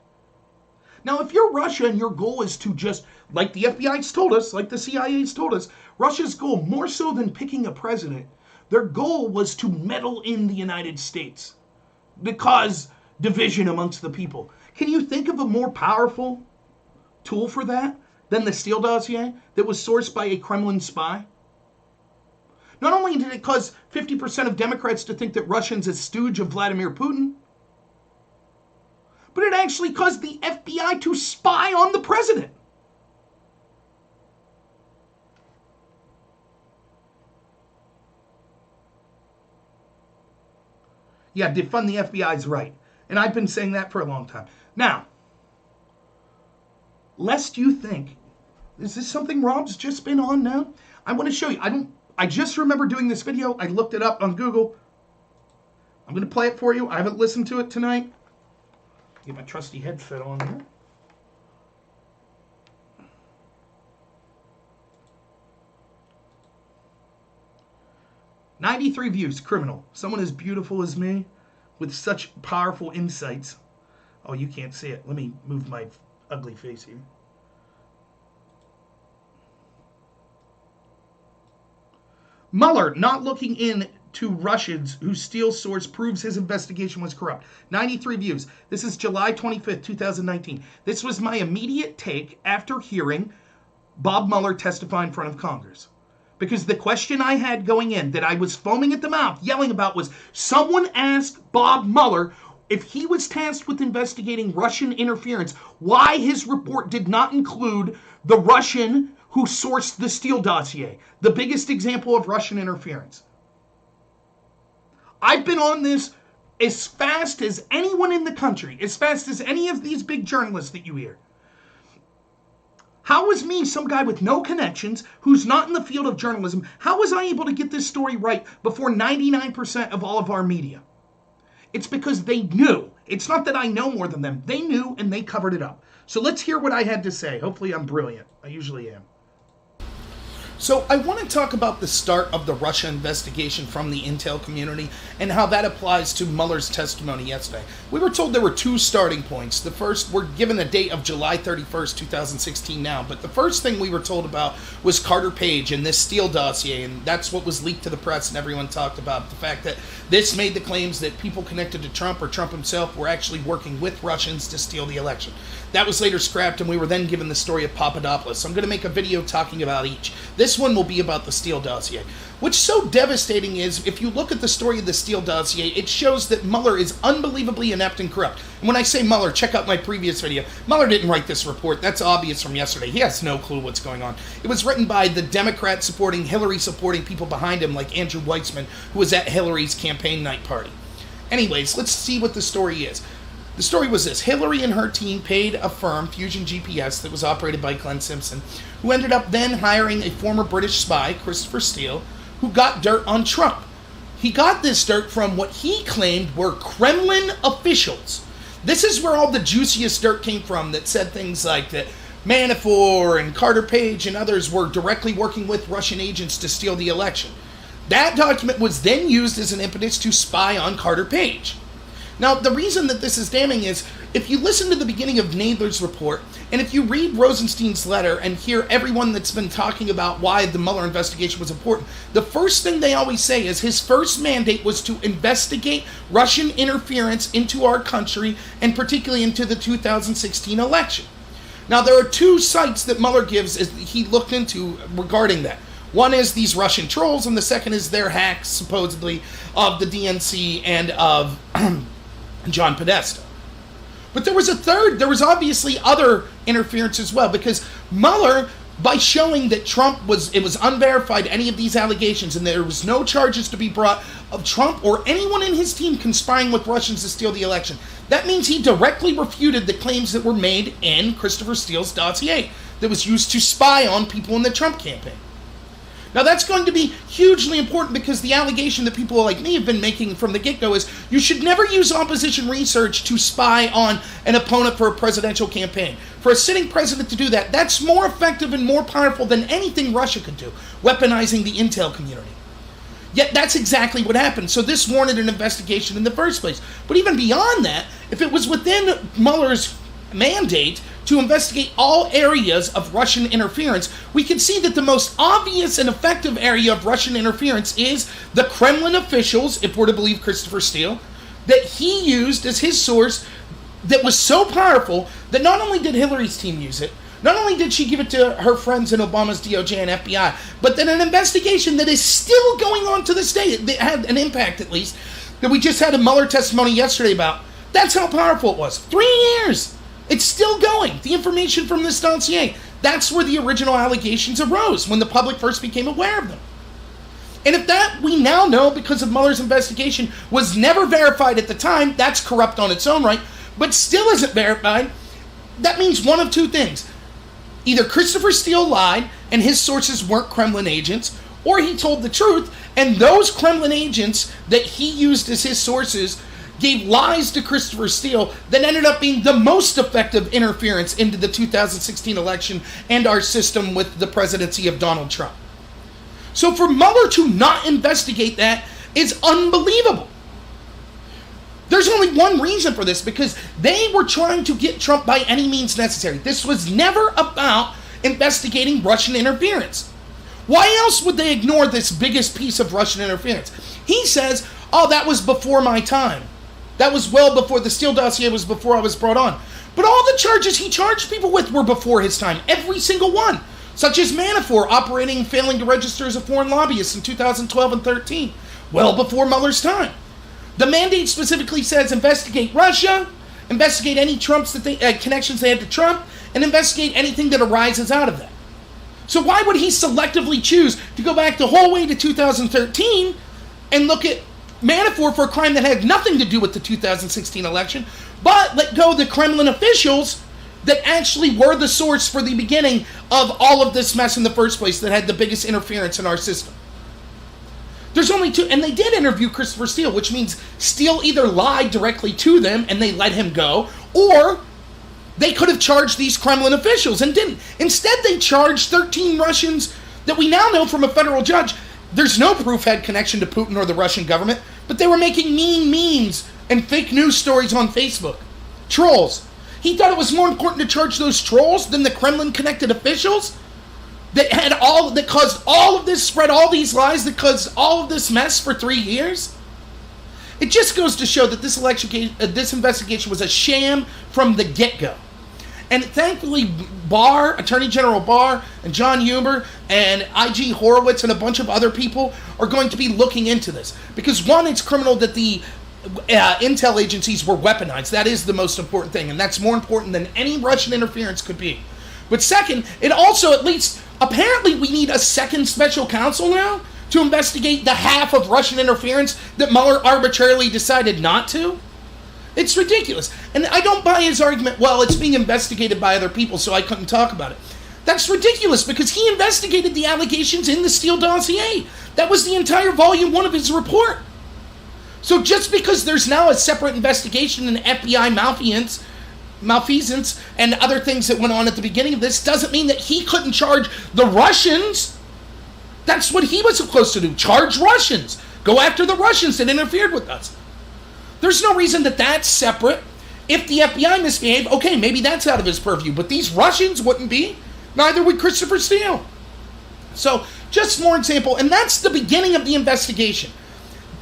Now, if you're Russia and your goal is to just, like the FBI's told us, like the CIA's told us, Russia's goal, more so than picking a president, their goal was to meddle in the United States, to cause division amongst the people. Can you think of a more powerful tool for that than the Steele dossier that was sourced by a Kremlin spy? Not only did it cause 50% of Democrats to think that Russians is stooge of Vladimir Putin, but it actually caused the FBI to spy on the president. Yeah, defund the FBI is right. And I've been saying that for a long time. Now, lest you think, is this something Rob's just been on now? I want to show you. I just remember doing this video. I looked it up on Google. I'm going to play it for you. I haven't listened to it tonight. Get my trusty headset on here. 93 views, criminal. Someone as beautiful as me with such powerful insights. Oh, you can't see it. Let me move my ugly face here. Mueller not looking into Russians whose Steele source proves his investigation was corrupt. 93 views. This is July 25th, 2019. This was my immediate take after hearing Bob Mueller testify in front of Congress. Because the question I had going in that I was foaming at the mouth, yelling about, was someone asked Bob Mueller if he was tasked with investigating Russian interference, why his report did not include the Russian who sourced the Steele dossier, the biggest example of Russian interference. I've been on this as fast as anyone in the country, as fast as any of these big journalists that you hear. How was me, some guy with no connections, who's not in the field of journalism, how was I able to get this story right before 99% of all of our media? It's because they knew. It's not that I know more than them. They knew and they covered it up. So let's hear what I had to say. Hopefully I'm brilliant. I usually am. So I want to talk about the start of the Russia investigation from the intel community and how that applies to Mueller's testimony yesterday. We were told there were two starting points. The first, we're given a date of July 31st, 2016 now, but the first thing we were told about was Carter Page and this Steele dossier, and that's what was leaked to the press and everyone talked about. The fact that this made the claims that people connected to Trump or Trump himself were actually working with Russians to steal the election. That was later scrapped, and we were then given the story of Papadopoulos. So I'm going to make a video talking about each. This one will be about the Steele dossier. What's so devastating is, if you look at the story of the Steele dossier, it shows that Mueller is unbelievably inept and corrupt. And when I say Mueller, check out my previous video. Mueller didn't write this report. That's obvious from yesterday. He has no clue what's going on. It was written by the Democrat supporting, Hillary supporting people behind him, like Andrew Weitzman, who was at Hillary's campaign night party. Anyways, let's see what the story is. The story was this. Hillary and her team paid a firm, Fusion GPS, that was operated by Glenn Simpson, who ended up then hiring a former British spy, Christopher Steele, who got dirt on Trump. He got this dirt from what he claimed were Kremlin officials. This is where all the juiciest dirt came from, that said things like that Manafort and Carter Page and others were directly working with Russian agents to steal the election. That document was then used as an impetus to spy on Carter Page. Now, the reason that this is damning is, if you listen to the beginning of Nadler's report, and if you read Rosenstein's letter and hear everyone that's been talking about why the Mueller investigation was important, the first thing they always say is his first mandate was to investigate Russian interference into our country, and particularly into the 2016 election. Now, there are two sites that Mueller gives as he looked into regarding that. One is these Russian trolls, and the second is their hacks, supposedly, of the DNC and of John Podesta. But there was a third. There was obviously other interference as well, because Mueller, by showing that it was unverified, any of these allegations, and there was no charges to be brought of Trump or anyone in his team conspiring with Russians to steal the election, that means he directly refuted the claims that were made in Christopher Steele's dossier that was used to spy on people in the Trump campaign. Now, that's going to be hugely important, because the allegation that people like me have been making from the get-go is you should never use opposition research to spy on an opponent for a presidential campaign. For a sitting president to do that, that's more effective and more powerful than anything Russia could do, weaponizing the intel community. Yet that's exactly what happened. So this warranted an investigation in the first place. But even beyond that, if it was within Mueller's mandate to investigate all areas of Russian interference, we can see that the most obvious and effective area of Russian interference is the Kremlin officials, if we're to believe Christopher Steele, that he used as his source, that was so powerful that not only did Hillary's team use it, not only did she give it to her friends in Obama's DOJ and FBI, but then an investigation that is still going on to this day, that had an impact at least, that we just had a Mueller testimony yesterday about. That's how powerful it was. 3 years! It's still going. The information from this dossier. That's where the original allegations arose, when the public first became aware of them. And if that, we now know, because of Mueller's investigation, was never verified at the time, that's corrupt on its own right, but still isn't verified, that means one of two things. Either Christopher Steele lied, and his sources weren't Kremlin agents, or he told the truth, and those Kremlin agents that he used as his sources gave lies to Christopher Steele that ended up being the most effective interference into the 2016 election and our system with the presidency of Donald Trump. So for Mueller to not investigate that is unbelievable. There's only one reason for this, because they were trying to get Trump by any means necessary. This was never about investigating Russian interference. Why else would they ignore this biggest piece of Russian interference? He says, oh, that was before my time. That was well before the Steele dossier, was before I was brought on. But all the charges he charged people with were before his time. Every single one. Such as Manafort operating and failing to register as a foreign lobbyist in 2012 and 13. Well before Mueller's time. The mandate specifically says investigate Russia, investigate any Trump's connections they had to Trump, and investigate anything that arises out of that. So why would he selectively choose to go back the whole way to 2013 and look at Manafort for a crime that had nothing to do with the 2016 election, but let go of the Kremlin officials that actually were the source for the beginning of all of this mess in the first place, that had the biggest interference in our system? There's only two, and they did interview Christopher Steele, which means Steele either lied directly to them and they let him go, or they could have charged these Kremlin officials and didn't. Instead, they charged 13 Russians that we now know from a federal judge there's no proof had connection to Putin or the Russian government, but they were making mean memes and fake news stories on Facebook. Trolls. He thought it was more important to charge those trolls than the Kremlin-connected officials that caused all of this, spread all these lies, that caused all of this mess for 3 years. It just goes to show that this investigation was a sham from the get-go. And thankfully, Attorney General Barr and John Huber and IG Horowitz and a bunch of other people are going to be looking into this. Because one, it's criminal that the intel agencies were weaponized. That is the most important thing, and that's more important than any Russian interference could be. But second, it also, at least, apparently we need a second special counsel now to investigate the half of Russian interference that Mueller arbitrarily decided not to. It's ridiculous. And I don't buy his argument, well, it's being investigated by other people, so I couldn't talk about it. That's ridiculous, because he investigated the allegations in the Steele dossier. That was the entire volume 1 of his report. So just because there's now a separate investigation in FBI malfeasance and other things that went on at the beginning of this doesn't mean that he couldn't charge the Russians. That's what he was supposed to do. Charge Russians. Go after the Russians that interfered with us. There's no reason that that's separate. If the FBI misbehaved, okay, maybe that's out of his purview. But these Russians wouldn't be. Neither would Christopher Steele. So, just more example. And that's the beginning of the investigation.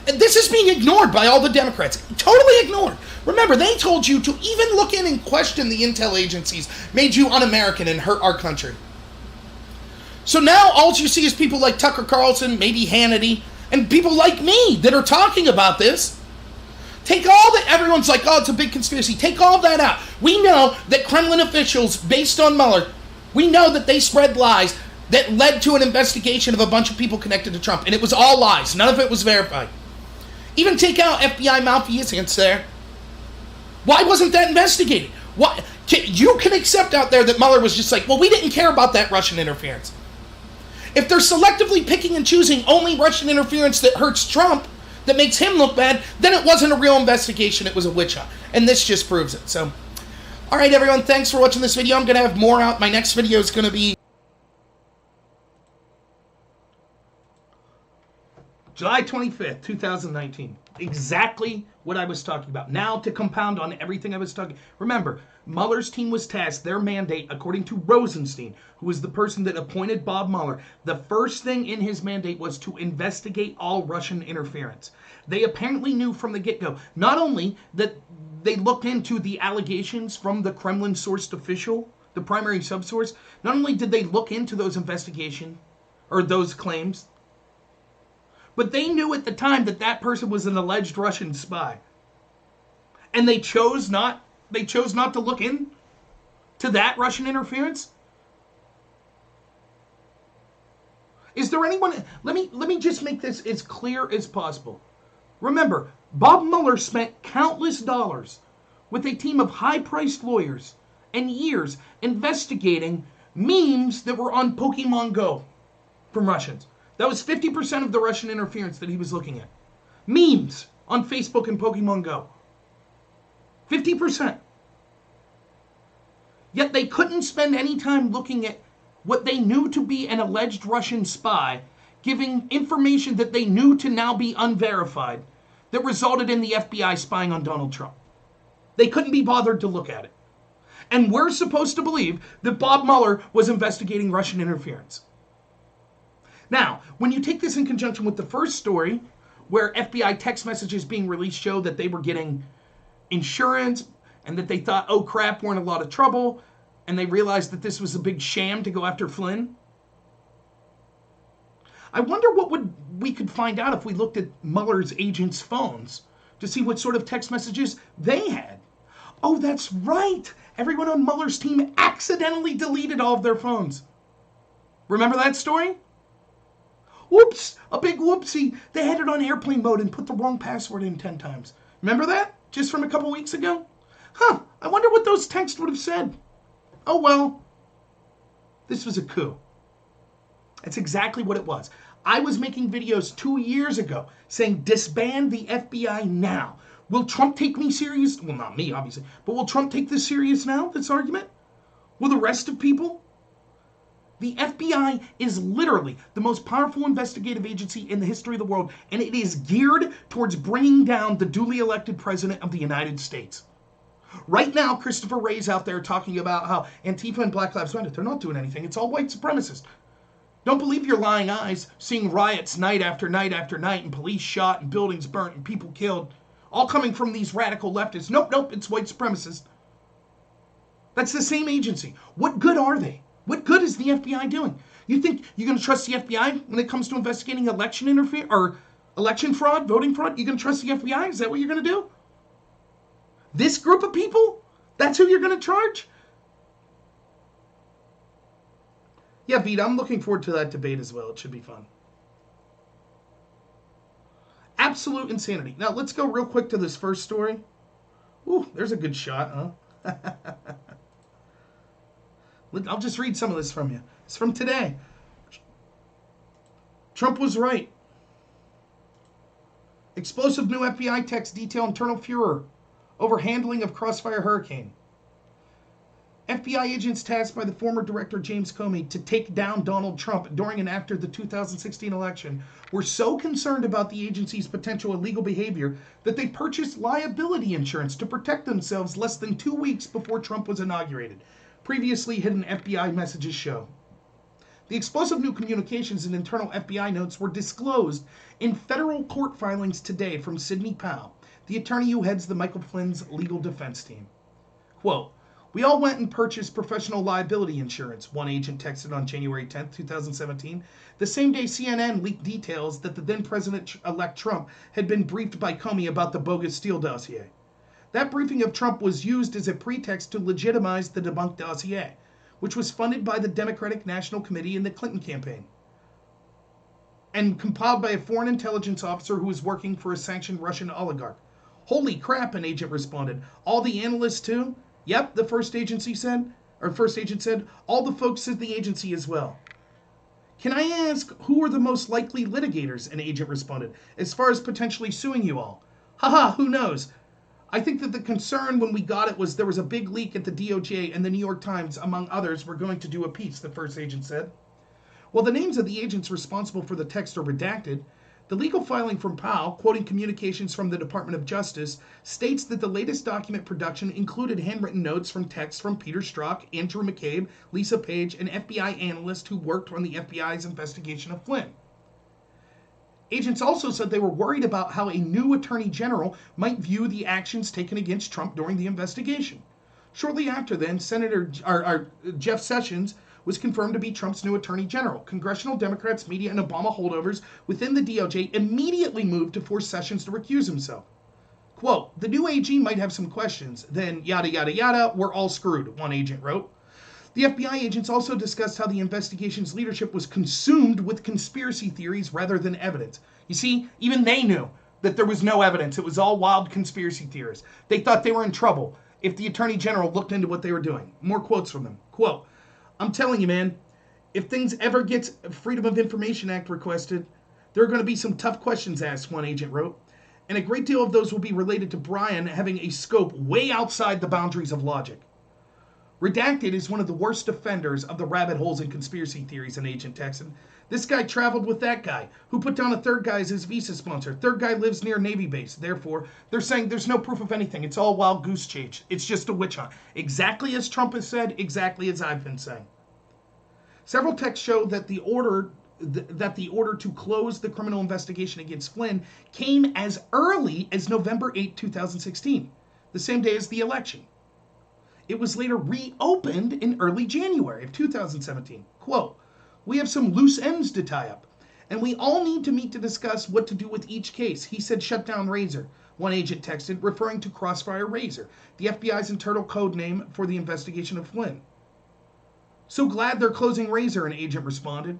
This is being ignored by all the Democrats. Totally ignored. Remember, they told you to even look in and question the intel agencies made you un-American and hurt our country. So now all you see is people like Tucker Carlson, maybe Hannity, and people like me that are talking about this. Take all that, everyone's like, oh, it's a big conspiracy. Take all that out. We know that Kremlin officials, based on Mueller, we know that they spread lies that led to an investigation of a bunch of people connected to Trump. And it was all lies. None of it was verified. Even take out FBI malfeasance there. Why wasn't that investigated? Why? You can accept out there that Mueller was just like, well, we didn't care about that Russian interference. If they're selectively picking and choosing only Russian interference that hurts Trump, that makes him look bad, then it wasn't a real investigation, it was a witch hunt. And this just proves it. So, alright everyone, thanks for watching this video. I'm going to have more out. My next video is going to be July 25th, 2019. Exactly what I was talking about. Now, to compound on everything I was talking... Remember, Mueller's team was tasked, their mandate, according to Rosenstein, who was the person that appointed Bob Mueller, the first thing in his mandate was to investigate all Russian interference. They apparently knew from the get-go, not only that they looked into the allegations from the Kremlin-sourced official, the primary subsource, not only did they look into those investigations, or those claims, but they knew at the time that that person was an alleged Russian spy. And they chose not to look in to that Russian interference? Is there anyone... Let me just make this as clear as possible. Remember, Bob Mueller spent countless dollars with a team of high-priced lawyers and years investigating memes that were on Pokemon Go from Russians. That was 50% of the Russian interference that he was looking at. Memes on Facebook and Pokemon Go. 50%. Yet they couldn't spend any time looking at what they knew to be an alleged Russian spy giving information that they knew to now be unverified that resulted in the FBI spying on Donald Trump. They couldn't be bothered to look at it. And we're supposed to believe that Bob Mueller was investigating Russian interference. Now, when you take this in conjunction with the first story, where FBI text messages being released show that they were getting insurance and that they thought, oh crap, we're in a lot of trouble, and they realized that this was a big sham to go after Flynn. I wonder what we could find out if we looked at Mueller's agents' phones to see what sort of text messages they had. Oh, that's right. Everyone on Mueller's team accidentally deleted all of their phones. Remember that story? Whoops, a big whoopsie. They had it on airplane mode and put the wrong password in 10 times. Remember that? Just from a couple weeks ago? I wonder what those texts would have said. Oh well, this was a coup. That's exactly what it was. I was making videos 2 years ago saying disband the FBI now. Will Trump take me serious? Well, not me, obviously. But will Trump take this serious now, this argument? Will the rest of people? The FBI is literally the most powerful investigative agency in the history of the world, and it is geared towards bringing down the duly elected president of the United States. Right now, Christopher Wray's out there talking about how Antifa and Black Lives Matter, they're not doing anything. It's all white supremacists. Don't believe your lying eyes, seeing riots night after night after night, and police shot, and buildings burnt, and people killed, all coming from these radical leftists. Nope, it's white supremacists. That's the same agency. What good are they? What good is the FBI doing? You think you're going to trust the FBI when it comes to investigating election interference or election fraud, voting fraud? You're going to trust the FBI? Is that what you're going to do? This group of people? That's who you're going to charge? Yeah, Vita, I'm looking forward to that debate as well. It should be fun. Absolute insanity. Now, let's go real quick to this first story. Ooh, there's a good shot, huh? I'll just read some of this from you. It's from today. Trump was right. Explosive new FBI text detail internal furor over handling of crossfire hurricane. FBI agents tasked by the former director James Comey to take down Donald Trump during and after the 2016 election were so concerned about the agency's potential illegal behavior that they purchased liability insurance to protect themselves less than 2 weeks before Trump was inaugurated. Previously hidden FBI messages show. The explosive new communications and internal FBI notes were disclosed in federal court filings today from Sidney Powell, the attorney who heads the Michael Flynn's legal defense team. Quote, "We all went and purchased professional liability insurance," one agent texted on January 10, 2017, the same day CNN leaked details that the then President-elect Trump had been briefed by Comey about the bogus Steele dossier. That briefing of Trump was used as a pretext to legitimize the debunked dossier, which was funded by the Democratic National Committee in the Clinton campaign and compiled by a foreign intelligence officer who was working for a sanctioned Russian oligarch. "Holy crap," an agent responded. "All the analysts too?" "Yep," the first agent said. "All the folks at the agency as well." "Can I ask who are the most likely litigators?" an agent responded. "As far as potentially suing you all." "Haha, who knows? I think that the concern when we got it was there was a big leak at the DOJ and the New York Times, among others, were going to do a piece," the first agent said. While the names of the agents responsible for the text are redacted, the legal filing from Powell, quoting communications from the Department of Justice, states that the latest document production included handwritten notes from texts from Peter Strzok, Andrew McCabe, Lisa Page, an FBI analyst who worked on the FBI's investigation of Flynn. Agents also said they were worried about how a new attorney general might view the actions taken against Trump during the investigation. Shortly after then, Jeff Sessions was confirmed to be Trump's new attorney general. Congressional Democrats, media, and Obama holdovers within the DOJ immediately moved to force Sessions to recuse himself. Quote, "The new AG might have some questions, then yada yada yada, we're all screwed," one agent wrote. The FBI agents also discussed how the investigation's leadership was consumed with conspiracy theories rather than evidence. You see, even they knew that there was no evidence. It was all wild conspiracy theories. They thought they were in trouble if the attorney general looked into what they were doing. More quotes from them. Quote, "I'm telling you, man, if things ever get Freedom of Information Act requested, there are going to be some tough questions asked," one agent wrote. "And a great deal of those will be related to Brian having a scope way outside the boundaries of logic." Redacted is one of the worst defenders of the rabbit holes and conspiracy theories in Agent Texan. This guy traveled with that guy, who put down a third guy as his visa sponsor. Third guy lives near a Navy base. Therefore, they're saying there's no proof of anything. It's all wild goose chase. It's just a witch hunt. Exactly as Trump has said, exactly as I've been saying. Several texts show that the order to close the criminal investigation against Flynn came as early as November 8, 2016, the same day as the election. It was later reopened in early January of 2017. Quote, "We have some loose ends to tie up, and we all need to meet to discuss what to do with each case," he said. "Shut down Razor," one agent texted, referring to Crossfire Razor, the FBI's internal code name for the investigation of Flynn. "So glad they're closing Razor," an agent responded.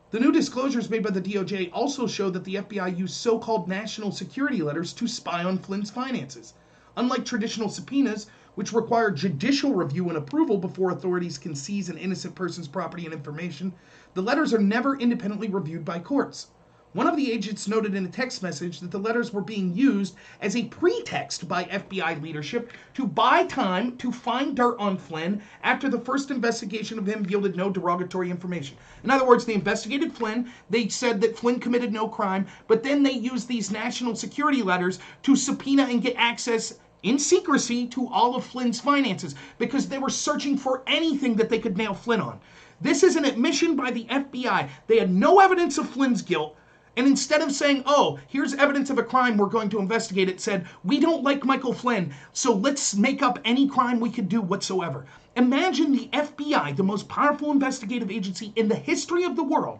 The new disclosures made by the DOJ also show that the FBI used so-called national security letters to spy on Flynn's finances. Unlike traditional subpoenas, which require judicial review and approval before authorities can seize an innocent person's property and information, the letters are never independently reviewed by courts. One of the agents noted in a text message that the letters were being used as a pretext by FBI leadership to buy time to find dirt on Flynn after the first investigation of him yielded no derogatory information. In other words, they investigated Flynn, they said that Flynn committed no crime, but then they used these national security letters to subpoena and get access in secrecy to all of Flynn's finances because they were searching for anything that they could nail Flynn on. This is an admission by the FBI. They had no evidence of Flynn's guilt. And instead of saying, "Oh, here's evidence of a crime, we're going to investigate it," said, "We don't like Michael Flynn, so let's make up any crime we could do whatsoever." Imagine the FBI, the most powerful investigative agency in the history of the world,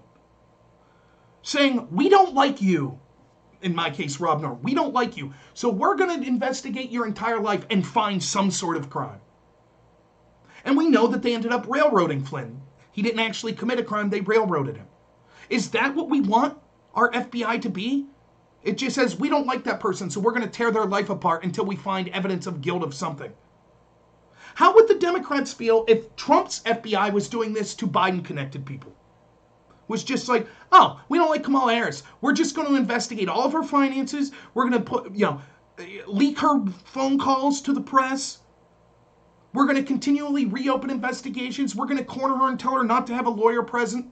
saying, "We don't like you." In my case, Rob Noor, "We don't like you, so we're going to investigate your entire life and find some sort of crime." And we know that they ended up railroading Flynn. He didn't actually commit a crime, they railroaded him. Is that what we want our FBI to be? It just says, "We don't like that person, so we're going to tear their life apart until we find evidence of guilt of something." How would the Democrats feel if Trump's FBI was doing this to Biden-connected people? Was just like, "Oh, we don't like Kamala Harris. We're just going to investigate all of her finances. We're going to leak her phone calls to the press. We're going to continually reopen investigations. We're going to corner her and tell her not to have a lawyer present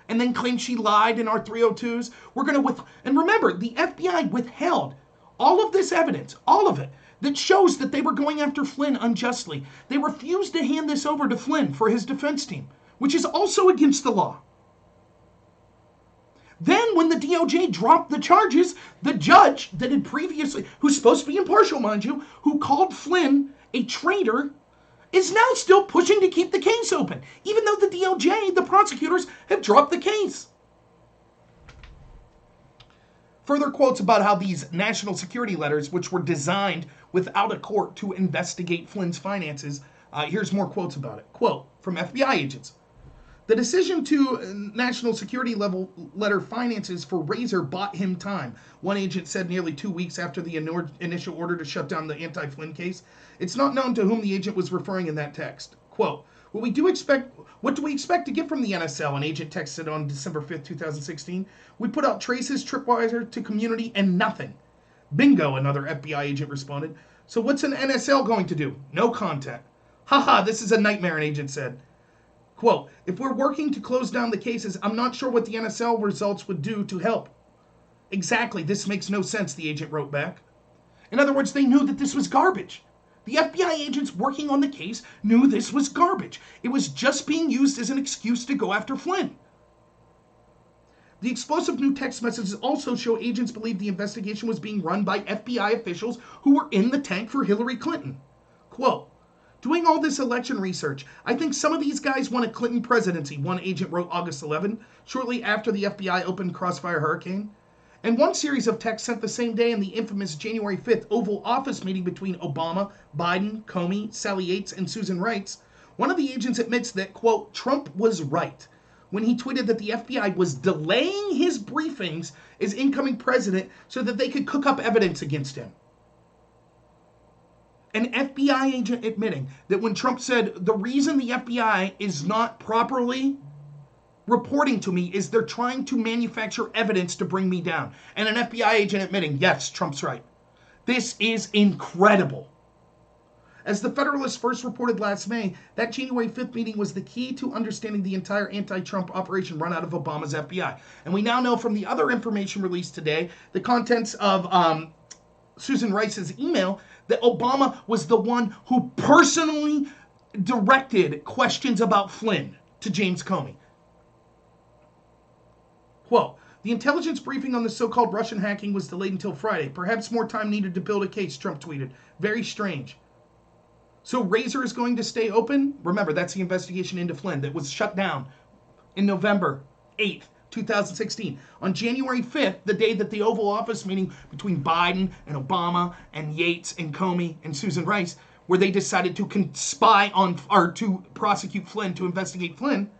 and then claim she lied in our 302s. We're going to and remember, the FBI withheld all of this evidence, all of it, that shows that they were going after Flynn unjustly. They refused to hand this over to Flynn for his defense team, which is also against the law. Then when the DOJ dropped the charges, the judge that had previously, who's supposed to be impartial, mind you, who called Flynn a traitor, is now still pushing to keep the case open, even though the DOJ, the prosecutors, have dropped the case. Further quotes about how these national security letters, which were designed without a court to investigate Flynn's finances, here's more quotes about it. Quote, from FBI agents. "The decision to national security level letter finances for Razor bought him time," one agent said nearly 2 weeks after the initial order to shut down the anti-Flynn case. It's not known to whom the agent was referring in that text. Quote, what do we expect to get from the NSL, an agent texted on December 5th, 2016. "We put out traces, tripwire to community, and nothing." "Bingo," another FBI agent responded. "So what's an NSL going to do?" "No content." "Haha, this is a nightmare," an agent said. Quote, "If we're working to close down the cases, I'm not sure what the NSL results would do to help." "Exactly, this makes no sense," the agent wrote back. In other words, they knew that this was garbage. The FBI agents working on the case knew this was garbage. It was just being used as an excuse to go after Flynn. The explosive new text messages also show agents believe the investigation was being run by FBI officials who were in the tank for Hillary Clinton. Quote, "Doing all this election research, I think some of these guys want a Clinton presidency," one agent wrote August 11, shortly after the FBI opened Crossfire Hurricane. And one series of texts sent the same day in the infamous January 5th Oval Office meeting between Obama, Biden, Comey, Sally Yates, and Susan Rice, one of the agents admits that, quote, "Trump was right when he tweeted that the FBI was delaying his briefings as incoming president so that they could cook up evidence against him." An FBI agent admitting that when Trump said, "The reason the FBI is not properly reporting to me is they're trying to manufacture evidence to bring me down." And an FBI agent admitting, yes, Trump's right. This is incredible. As the Federalist first reported last May, that January 5th meeting was the key to understanding the entire anti-Trump operation run out of Obama's FBI. And we now know from the other information released today, the contents of Susan Rice's email, that Obama was the one who personally directed questions about Flynn to James Comey. Quote, the intelligence briefing on the so-called Russian hacking was delayed until Friday. Perhaps more time needed to build a case, Trump tweeted. Very strange. So Razor is going to stay open? Remember, that's the investigation into Flynn that was shut down in November 8th, 2016. On January 5th, the day that the Oval Office meeting between Biden and Obama and Yates and Comey and Susan Rice, where they decided to spy on, or to prosecute Flynn, to investigate Flynn,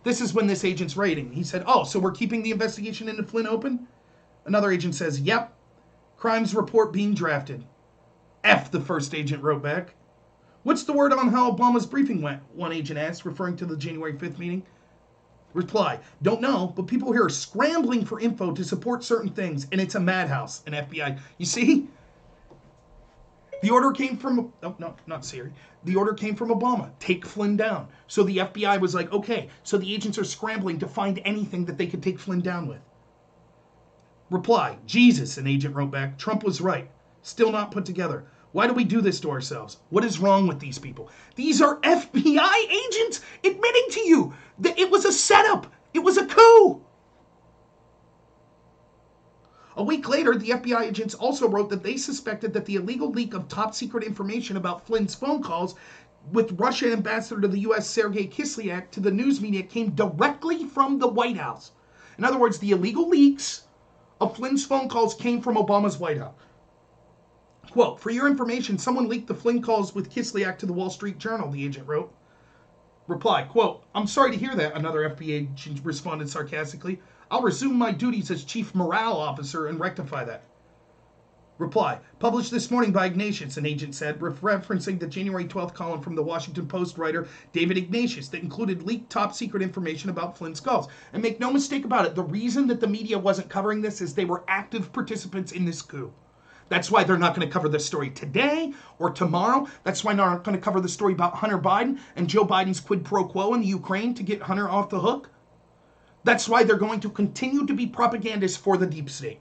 this is when this agent's writing. He said, oh, so we're keeping the investigation into Flynn open? Another agent says, yep. Crimes report being drafted. F, the first agent wrote back. What's the word on how Obama's briefing went? One agent asked, referring to the January 5th meeting. Reply, don't know, but people here are scrambling for info to support certain things, and it's a madhouse, an FBI. You see? The order came from, not Siri. The order came from Obama. Take Flynn down. So the FBI was like, okay, so the agents are scrambling to find anything that they could take Flynn down with. Reply, Jesus, an agent wrote back. Trump was right. Still not put together. Why do we do this to ourselves? What is wrong with these people? These are FBI agents admitting to you that it was a setup. It was a coup. A week later, the FBI agents also wrote that they suspected that the illegal leak of top secret information about Flynn's phone calls with Russian ambassador to the U.S. Sergei Kislyak to the news media came directly from the White House. In other words, the illegal leaks of Flynn's phone calls came from Obama's White House. Quote, for your information, someone leaked the Flynn calls with Kislyak to the Wall Street Journal, the agent wrote. Reply, quote, I'm sorry to hear that, another FBI agent responded sarcastically. I'll resume my duties as chief morale officer and rectify that. Reply, published this morning by Ignatius, an agent said, referencing the January 12th column from the Washington Post writer David Ignatius that included leaked top secret information about Flynn's calls. And make no mistake about it, the reason that the media wasn't covering this is they were active participants in this coup. That's why they're not going to cover this story today or tomorrow. That's why they're not going to cover the story about Hunter Biden and Joe Biden's quid pro quo in the Ukraine to get Hunter off the hook. That's why they're going to continue to be propagandists for the deep state.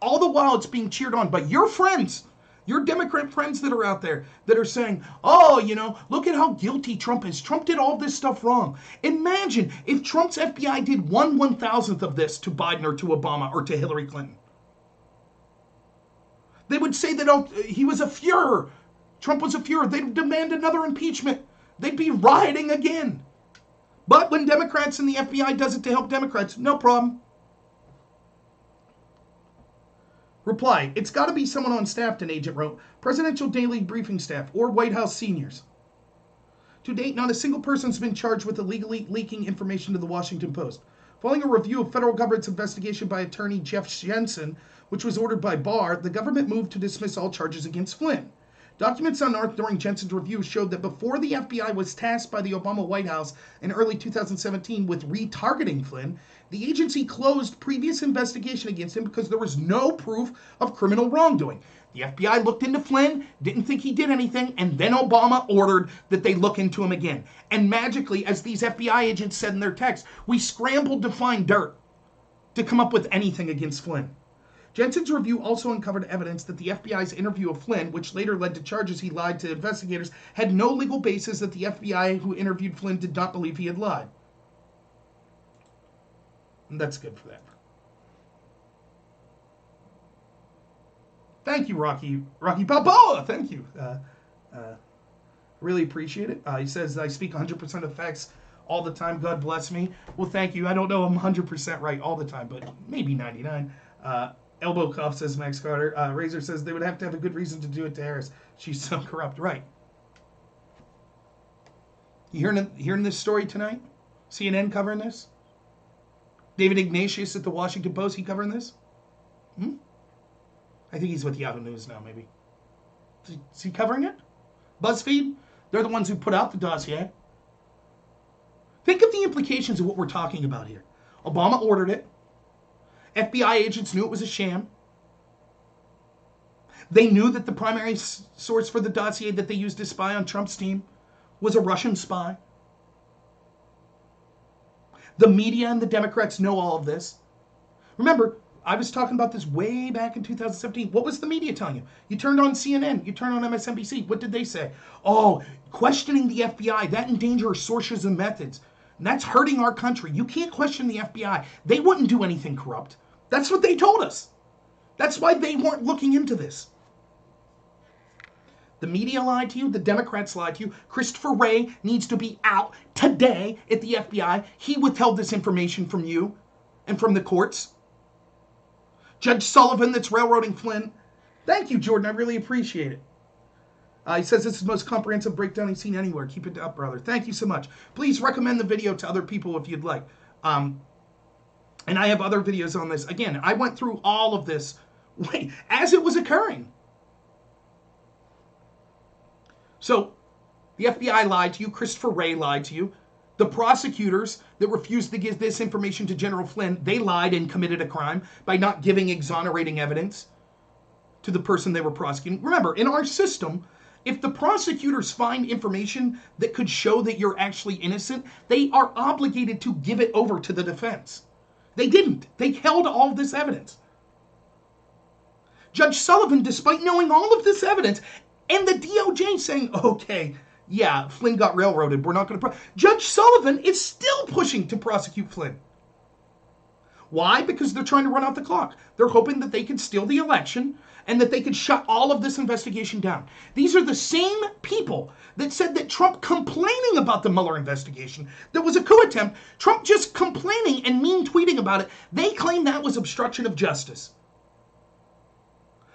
All the while it's being cheered on by your friends, your Democrat friends that are out there that are saying, oh, look at how guilty Trump is. Trump did all this stuff wrong. Imagine if Trump's FBI did 1/1000th of this to Biden or to Obama or to Hillary Clinton. They would say that he was a Fuhrer. Trump was a Fuhrer. They'd demand another impeachment. They'd be rioting again. But when Democrats and the FBI does it to help Democrats, no problem. Reply, it's got to be someone on staff, an agent wrote. Presidential daily briefing staff or White House seniors. To date, not a single person's been charged with illegally leaking information to the Washington Post. Following a review of federal government's investigation by attorney Jeff Jensen, which was ordered by Barr, the government moved to dismiss all charges against Flynn. Documents unearthed during Jensen's review showed that before the FBI was tasked by the Obama White House in early 2017 with retargeting Flynn, the agency closed previous investigation against him because there was no proof of criminal wrongdoing. The FBI looked into Flynn, didn't think he did anything, and then Obama ordered that they look into him again. And magically, as these FBI agents said in their text, we scrambled to find dirt to come up with anything against Flynn. Jensen's review also uncovered evidence that the FBI's interview of Flynn, which later led to charges he lied to investigators, had no legal basis, that the FBI who interviewed Flynn did not believe he had lied. And that's good for them. Thank you, Rocky Balboa. Thank you. Really appreciate it. He says, I speak 100% of facts all the time. God bless me. Well, thank you. I don't know I'm 100% right all the time, but maybe 99. Elbow cuff, says Max Carter. Razor says they would have to have a good reason to do it to Harris. She's so corrupt. Right. You hearing this story tonight? CNN covering this? David Ignatius at the Washington Post, he covering this? I think he's with Yahoo News now, maybe. Is he covering it? BuzzFeed? They're the ones who put out the dossier. Think of the implications of what we're talking about here. Obama ordered it. FBI agents knew it was a sham. They knew that the primary source for the dossier that they used to spy on Trump's team was a Russian spy. The media and the Democrats know all of this. Remember, I was talking about this way back in 2017. What was the media telling you? You turned on CNN, you turned on MSNBC. What did they say? Oh, questioning the FBI, that endangers sources and methods. And that's hurting our country. You can't question the FBI. They wouldn't do anything corrupt. That's what they told us. That's why they weren't looking into this. The media lied to you. The Democrats lied to you. Christopher Wray needs to be out today at the FBI. He withheld this information from you and from the courts. Judge Sullivan that's railroading Flynn. Thank you, Jordan. I really appreciate it. He says this is the most comprehensive breakdown he's seen anywhere. Keep it up, brother. Thank you so much. Please recommend the video to other people if you'd like. And I have other videos on this. Again, I went through all of this as it was occurring. So, the FBI lied to you. Christopher Wray lied to you. The prosecutors that refused to give this information to General Flynn, they lied and committed a crime by not giving exonerating evidence to the person they were prosecuting. Remember, in our system, if the prosecutors find information that could show that you're actually innocent, they are obligated to give it over to the defense. They didn't. They held all of this evidence. Judge Sullivan, despite knowing all of this evidence, and the DOJ saying, okay, yeah, Flynn got railroaded. We're not going to... Judge Sullivan is still pushing to prosecute Flynn. Why? Because they're trying to run out the clock. They're hoping that they can steal the election and that they could shut all of this investigation down. These are the same people that said that Trump complaining about the Mueller investigation, that was a coup attempt, Trump just complaining and mean tweeting about it, they claim that was obstruction of justice.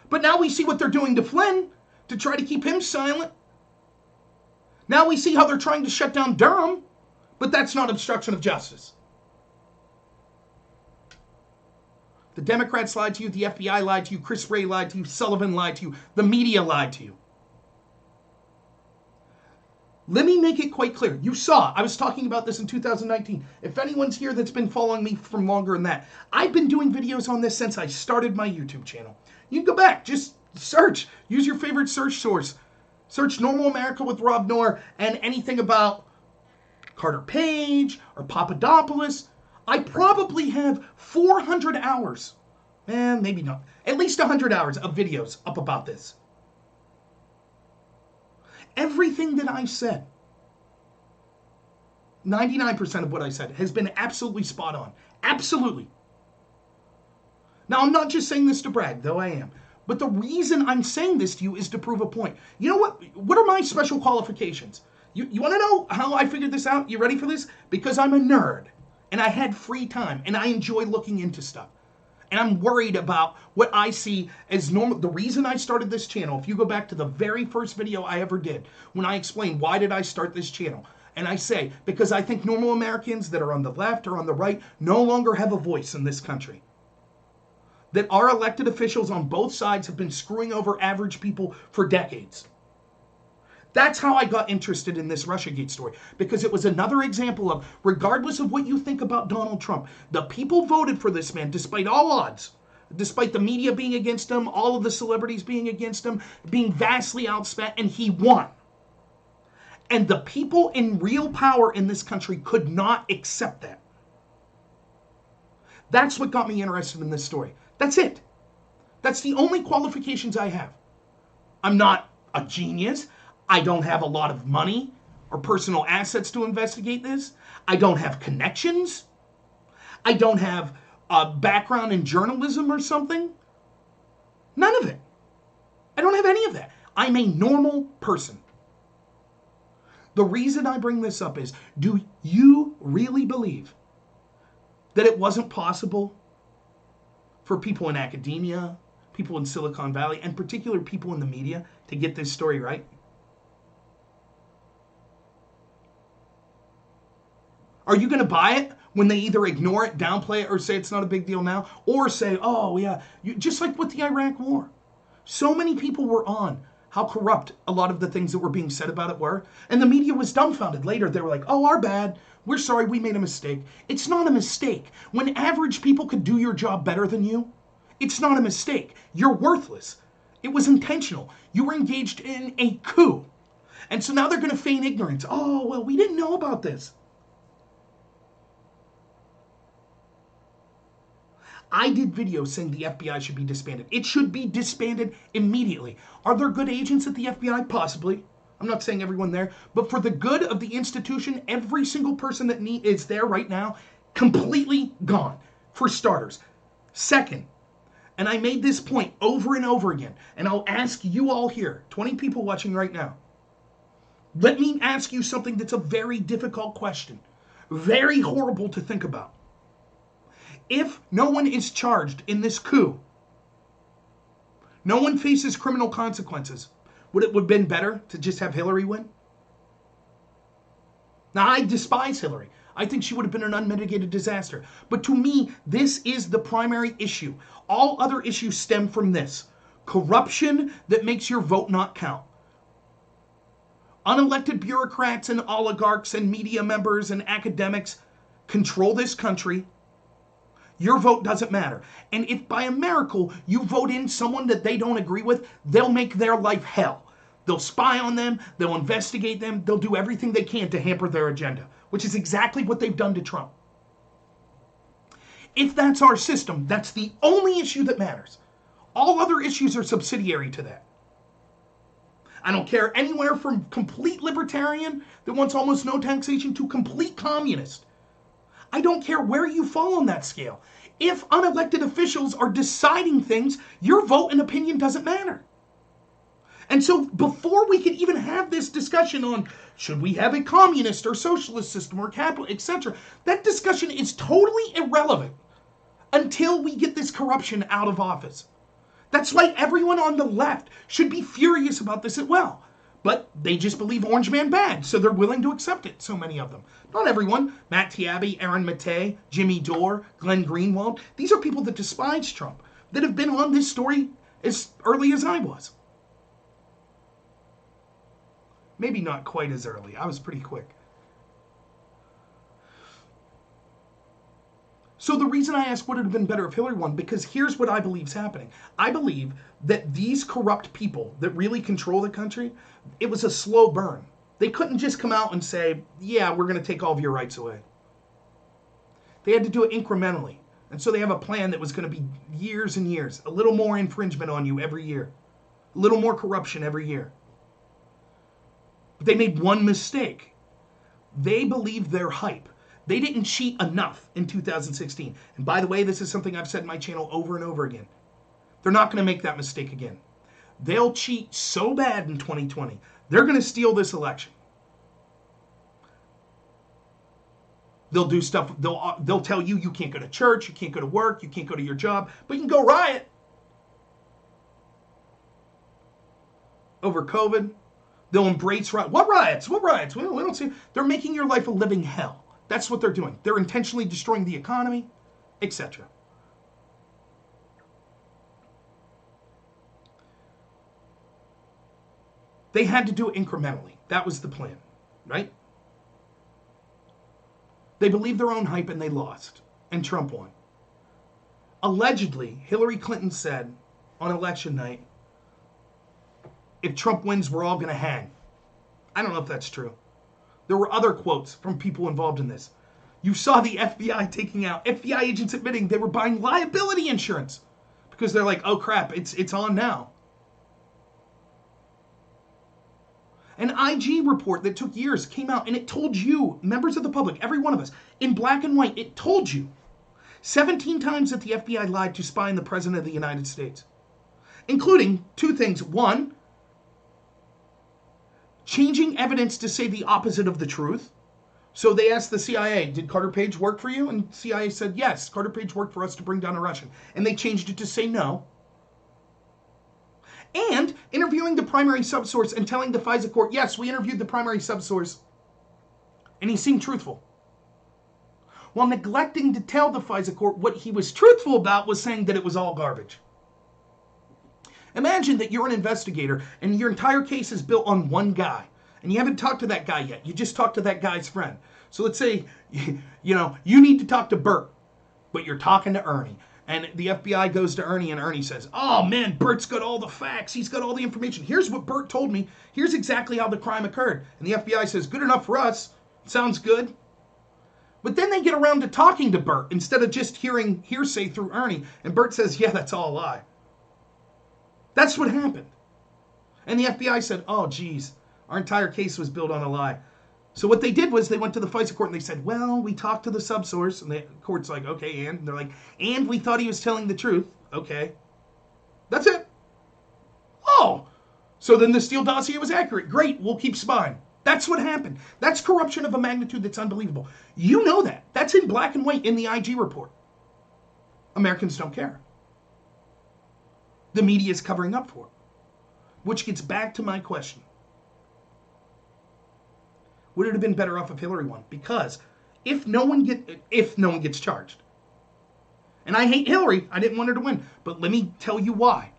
But now we see what they're doing to Flynn to try to keep him silent. Now we see how they're trying to shut down Durham, but that's not obstruction of justice. The Democrats lied to you, the FBI lied to you, Chris Wray lied to you, Sullivan lied to you, the media lied to you. Let me make it quite clear. You saw, I was talking about this in 2019. If anyone's here that's been following me from longer than that, I've been doing videos on this since I started my YouTube channel. You can go back, just search, use your favorite search source. Search Normal America with Rob Noor and anything about Carter Page or Papadopoulos. I probably have 400 hours, maybe not, at least 100 hours of videos up about this. Everything that I said, 99% of what I said has been absolutely spot on. Absolutely. Now, I'm not just saying this to brag, though I am. But the reason I'm saying this to you is to prove a point. You know what? What are my special qualifications? You want to know how I figured this out? You ready for this? Because I'm a nerd, and I had free time, and I enjoy looking into stuff. And I'm worried about what I see as normal. The reason I started this channel, if you go back to the very first video I ever did, when I explained why did I start this channel, and I say, because I think normal Americans that are on the left or on the right no longer have a voice in this country. That our elected officials on both sides have been screwing over average people for decades. That's how I got interested in this Russiagate story, because it was another example of, regardless of what you think about Donald Trump, the people voted for this man despite all odds, despite the media being against him, all of the celebrities being against him, being vastly outspent, and he won. And the people in real power in this country could not accept that. That's what got me interested in this story. That's it. That's the only qualifications I have. I'm not a genius. I don't have a lot of money or personal assets to investigate this. I don't have connections. I don't have a background in journalism or something. None of it. I don't have any of that. I'm a normal person. The reason I bring this up is, do you really believe that it wasn't possible for people in academia, people in Silicon Valley, and particular people in the media to get this story right? Are you going to buy it when they either ignore it, downplay it, or say it's not a big deal now, or say, oh yeah, just like with the Iraq War. So many people were on how corrupt a lot of the things that were being said about it were, and the media was dumbfounded. Later, they were like, oh, our bad. We're sorry, we made a mistake. It's not a mistake. When average people could do your job better than you, it's not a mistake. You're worthless. It was intentional. You were engaged in a coup. And so now they're going to feign ignorance. Oh, well, we didn't know about this. I did videos saying the FBI should be disbanded. It should be disbanded immediately. Are there good agents at the FBI? Possibly. I'm not saying everyone there. But for the good of the institution, every single person that is there right now, completely gone, for starters. Second, and I made this point over and over again, and I'll ask you all here, 20 people watching right now, let me ask you something that's a very difficult question, very horrible to think about. If no one is charged in this coup, no one faces criminal consequences, would it have been better to just have Hillary win? Now, I despise Hillary. I think she would have been an unmitigated disaster. But to me, this is the primary issue. All other issues stem from this. Corruption that makes your vote not count. Unelected bureaucrats and oligarchs and media members and academics control this country. Your vote doesn't matter. And if by a miracle you vote in someone that they don't agree with, they'll make their life hell. They'll spy on them, they'll investigate them, they'll do everything they can to hamper their agenda, which is exactly what they've done to Trump. If that's our system, that's the only issue that matters. All other issues are subsidiary to that. I don't care anywhere from complete libertarian that wants almost no taxation to complete communist. I don't care where you fall on that scale. If unelected officials are deciding things, your vote and opinion doesn't matter. And so before we can even have this discussion on should we have a communist or socialist system or capital, etc., that discussion is totally irrelevant until we get this corruption out of office. That's why everyone on the left should be furious about this as well. But they just believe Orange Man bad, so they're willing to accept it, so many of them. Not everyone. Matt Taibbi, Aaron Mattei, Jimmy Dore, Glenn Greenwald. These are people that despise Trump, that have been on this story as early as I was. Maybe not quite as early. I was pretty quick. So the reason I ask would it have been better if Hillary won, because here's what I believe is happening. I believe that these corrupt people that really control the country, it was a slow burn. They couldn't just come out and say, yeah, we're going to take all of your rights away. They had to do it incrementally. And so they have a plan that was going to be years and years. A little more infringement on you every year. A little more corruption every year. But they made one mistake. They believed their hype. They didn't cheat enough in 2016. And by the way, this is something I've said in my channel over and over again. They're not going to make that mistake again. They'll cheat so bad in 2020. They're going to steal this election. They'll do stuff. They'll tell you you can't go to church, you can't go to work, you can't go to your job, but you can go riot. Over COVID, they'll embrace riot. What riots? What riots? We don't see. They're making your life a living hell. That's what they're doing. They're intentionally destroying the economy, etc. They had to do it incrementally. That was the plan, right? They believed their own hype and they lost. And Trump won. Allegedly, Hillary Clinton said on election night, if Trump wins, we're all going to hang. I don't know if that's true. There were other quotes from people involved in this. You saw the FBI taking out, FBI agents admitting they were buying liability insurance because they're like, oh crap, it's on now. An IG report that took years came out and it told you, members of the public, every one of us, in black and white, it told you 17 times that the FBI lied to spy on the President of the United States, including two things. One, changing evidence to say the opposite of the truth. So they asked the CIA, did Carter Page work for you? And CIA said, yes, Carter Page worked for us to bring down a Russian. And they changed it to say no. And interviewing the primary subsource and telling the FISA court, yes, we interviewed the primary subsource. And he seemed truthful. While neglecting to tell the FISA court what he was truthful about was saying that it was all garbage. Imagine that you're an investigator and your entire case is built on one guy. And you haven't talked to that guy yet. You just talked to that guy's friend. So let's say, you need to talk to Bert, but you're talking to Ernie. And the FBI goes to Ernie, and Ernie says, oh man, Bert's got all the facts. He's got all the information. Here's what Bert told me. Here's exactly how the crime occurred. And the FBI says, good enough for us. Sounds good. But then they get around to talking to Bert instead of just hearing hearsay through Ernie. And Bert says, yeah, that's all a lie. That's what happened. And the FBI said, oh, geez, our entire case was built on a lie. So what they did was they went to the FISA court and they said, well, we talked to the subsource. And the court's like, okay, and they're like, and we thought he was telling the truth. Okay. That's it. Oh, so then the Steele dossier was accurate. Great, we'll keep spying. That's what happened. That's corruption of a magnitude that's unbelievable. You know that. That's in black and white in the IG report. Americans don't care. The media is covering up for it. Which gets back to my question. Would it have been better off if Hillary won? Because if no one gets charged, and I hate Hillary, I didn't want her to win, but let me tell you why.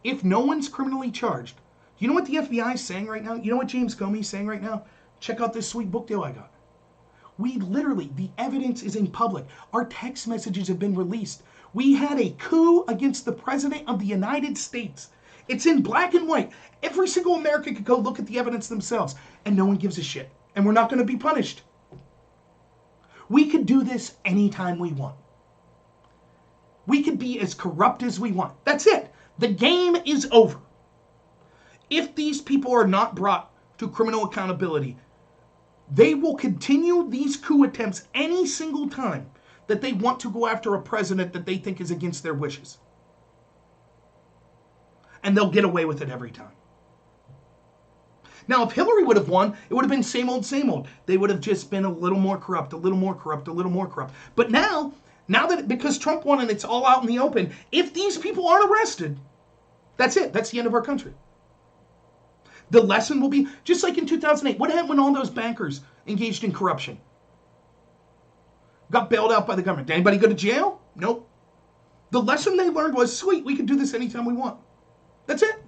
If no one's criminally charged, you know what the FBI is saying right now? You know what James Comey is saying right now? Check out this sweet book deal I got. We literally, the evidence is in public. Our text messages have been released. We had a coup against the President of the United States. It's in black and white. Every single American could go look at the evidence themselves, and no one gives a shit. And we're not going to be punished. We could do this anytime we want. We could be as corrupt as we want. That's it. The game is over. If these people are not brought to criminal accountability, they will continue these coup attempts any single time that they want to go after a president that they think is against their wishes. And they'll get away with it every time. Now, if Hillary would have won, it would have been same old, same old. They would have just been a little more corrupt, a little more corrupt, a little more corrupt. But now that because Trump won and it's all out in the open, if these people aren't arrested, that's it. That's the end of our country. The lesson will be, just like in 2008, what happened when all those bankers engaged in corruption? Got bailed out by the government. Did anybody go to jail? Nope. The lesson they learned was, sweet, we can do this anytime we want. That's it.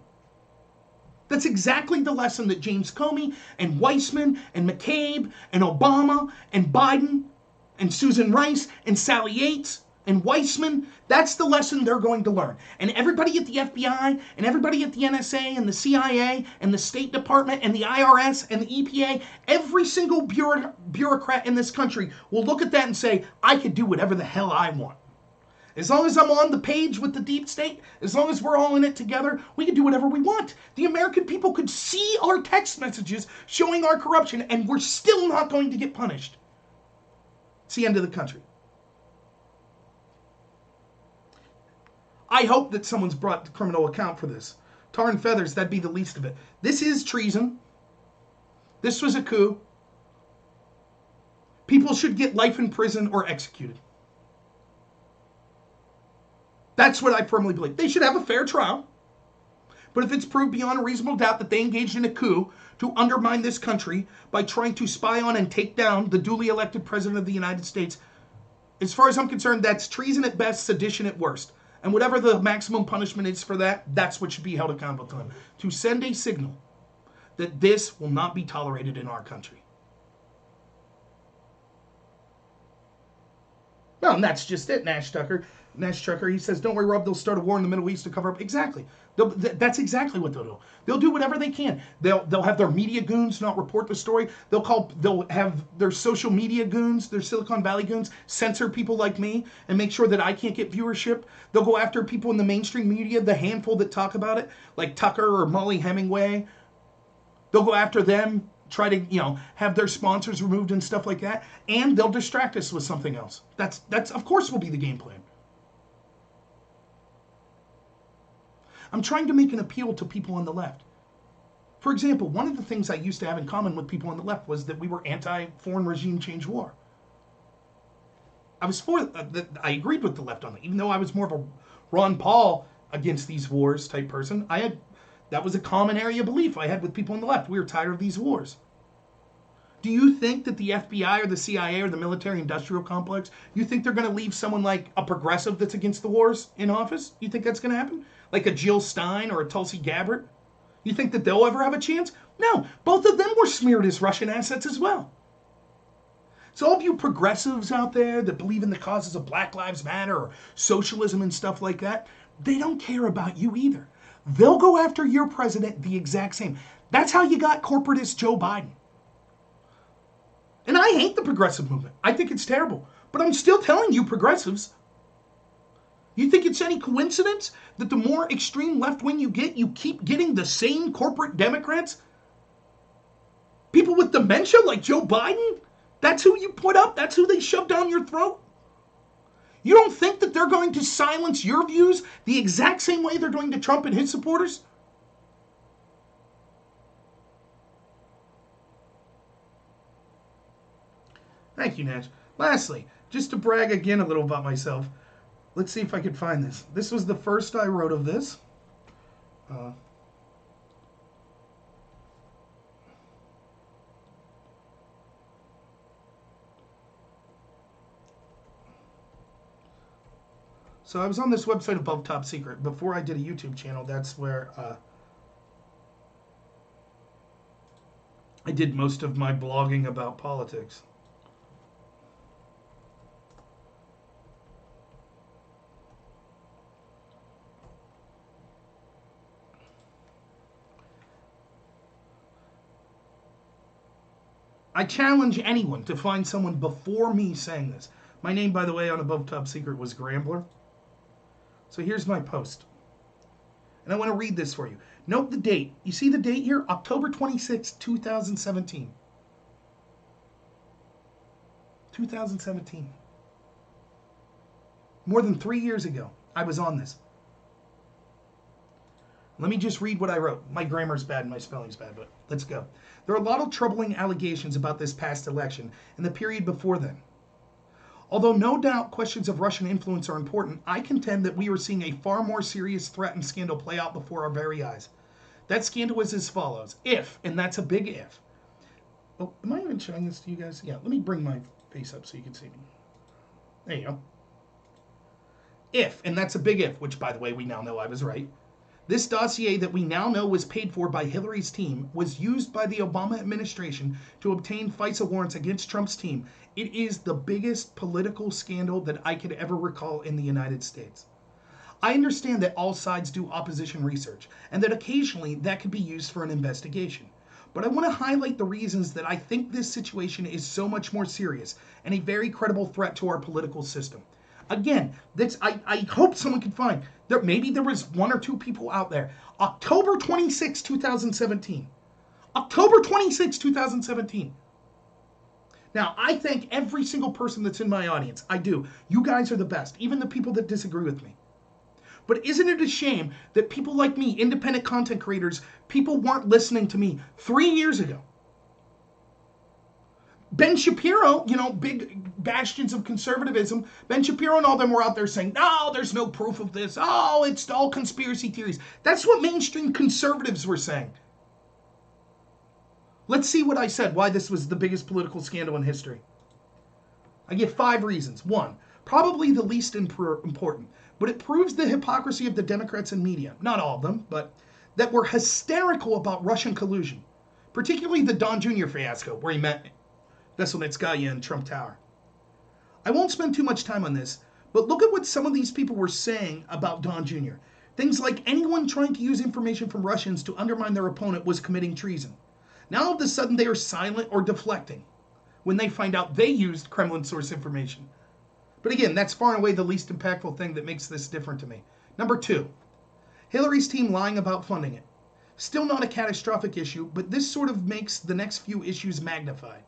That's exactly the lesson that James Comey and Weissman and McCabe and Obama and Biden and Susan Rice and Sally Yates and Weissman, that's the lesson they're going to learn. And everybody at the FBI and everybody at the NSA and the CIA and the State Department and the IRS and the EPA, every single bureaucrat in this country will look at that and say, I can do whatever the hell I want. As long as I'm on the page with the deep state, as long as we're all in it together, we can do whatever we want. The American people could see our text messages showing our corruption, and we're still not going to get punished. It's the end of the country. I hope that someone's brought to criminal account for this. Tar and feathers, that'd be the least of it. This is treason. This was a coup. People should get life in prison or executed. That's what I firmly believe. They should have a fair trial. But if it's proved beyond a reasonable doubt that they engaged in a coup to undermine this country by trying to spy on and take down the duly elected president of the United States, as far as I'm concerned, that's treason at best, sedition at worst. And whatever the maximum punishment is for that, that's what should be held accountable to them. To send a signal that this will not be tolerated in our country. Well, and that's just it, Nash Tucker, he says, don't worry, Rob, they'll start a war in the Middle East to cover up. Exactly. That's exactly what they'll do. They'll do whatever they can. They'll have their media goons not report the story. They'll have their social media goons, their Silicon Valley goons, censor people like me and make sure that I can't get viewership. They'll go after people in the mainstream media, the handful that talk about it, like Tucker or Molly Hemingway. They'll go after them, try to, have their sponsors removed and stuff like that, and they'll distract us with something else. That's of course will be the game plan. I'm trying to make an appeal to people on the left. For example, one of the things I used to have in common with people on the left was that we were anti-foreign regime change war. I was for I agreed with the left on that, even though I was more of a Ron Paul against these wars type person. That was a common area of belief I had with people on the left. We were tired of these wars. Do you think that the FBI or the CIA or the military-industrial complex, you think they're going to leave someone like a progressive that's against the wars in office? You think that's going to happen? Like a Jill Stein or a Tulsi Gabbard? You think that they'll ever have a chance? No. Both of them were smeared as Russian assets as well. So all of you progressives out there that believe in the causes of Black Lives Matter or socialism and stuff like that, they don't care about you either. They'll go after your president the exact same. That's how you got corporatist Joe Biden. And I hate the progressive movement. I think it's terrible. But I'm still telling you, progressives, you think it's any coincidence that the more extreme left wing you get, you keep getting the same corporate Democrats? People with dementia like Joe Biden? That's who you put up? That's who they shove down your throat? You don't think that they're going to silence your views the exact same way they're doing to Trump and his supporters? Thank you, Nash. Lastly, just to brag again a little about myself, let's see if I can find this. This was the first I wrote of this. So I was on this website above Top Secret. Before I did a YouTube channel, that's where I did most of my blogging about politics. I challenge anyone to find someone before me saying this. My name, by the way, on Above Top Secret was Grambler. So here's my post. And I want to read this for you. Note the date. You see the date here? October 26, 2017. 2017. More than 3 years ago, I was on this. Let me just read what I wrote. My grammar's bad and my spelling's bad, but let's go. There are a lot of troubling allegations about this past election and the period before then. Although no doubt questions of Russian influence are important, I contend that we are seeing a far more serious threat and scandal play out before our very eyes. That scandal is as follows. If, and that's a big if. Oh, am I even showing this to you guys? Yeah, let me bring my face up so you can see me. There you go. If, and that's a big if, which by the way, we now know I was right. This dossier that we now know was paid for by Hillary's team was used by the Obama administration to obtain FISA warrants against Trump's team. It is the biggest political scandal that I could ever recall in the United States. I understand that all sides do opposition research, and that occasionally that could be used for an investigation. But I want to highlight the reasons that I think this situation is so much more serious and a very credible threat to our political system. Again, I hope someone can find there. Maybe there was one or two people out there. October 26, 2017. October 26, 2017. Now, I thank every single person that's in my audience. I do. You guys are the best, even the people that disagree with me. But isn't it a shame that people like me, independent content creators, people weren't listening to me 3 years ago? Ben Shapiro, big bastions of conservatism, Ben Shapiro and all them were out there saying, no, there's no proof of this. Oh, it's all conspiracy theories. That's what mainstream conservatives were saying. Let's see what I said, why this was the biggest political scandal in history. I give 5 reasons. 1, probably the least important, but it proves the hypocrisy of the Democrats and media, not all of them, but that were hysterical about Russian collusion, particularly the Don Jr. fiasco, where he met Veselnitskaya in Trump Tower. I won't spend too much time on this, but look at what some of these people were saying about Don Jr. Things like anyone trying to use information from Russians to undermine their opponent was committing treason. Now all of a sudden they are silent or deflecting when they find out they used Kremlin source information. But again, that's far and away the least impactful thing that makes this different to me. Number 2, Hillary's team lying about funding it. Still not a catastrophic issue, but this sort of makes the next few issues magnified.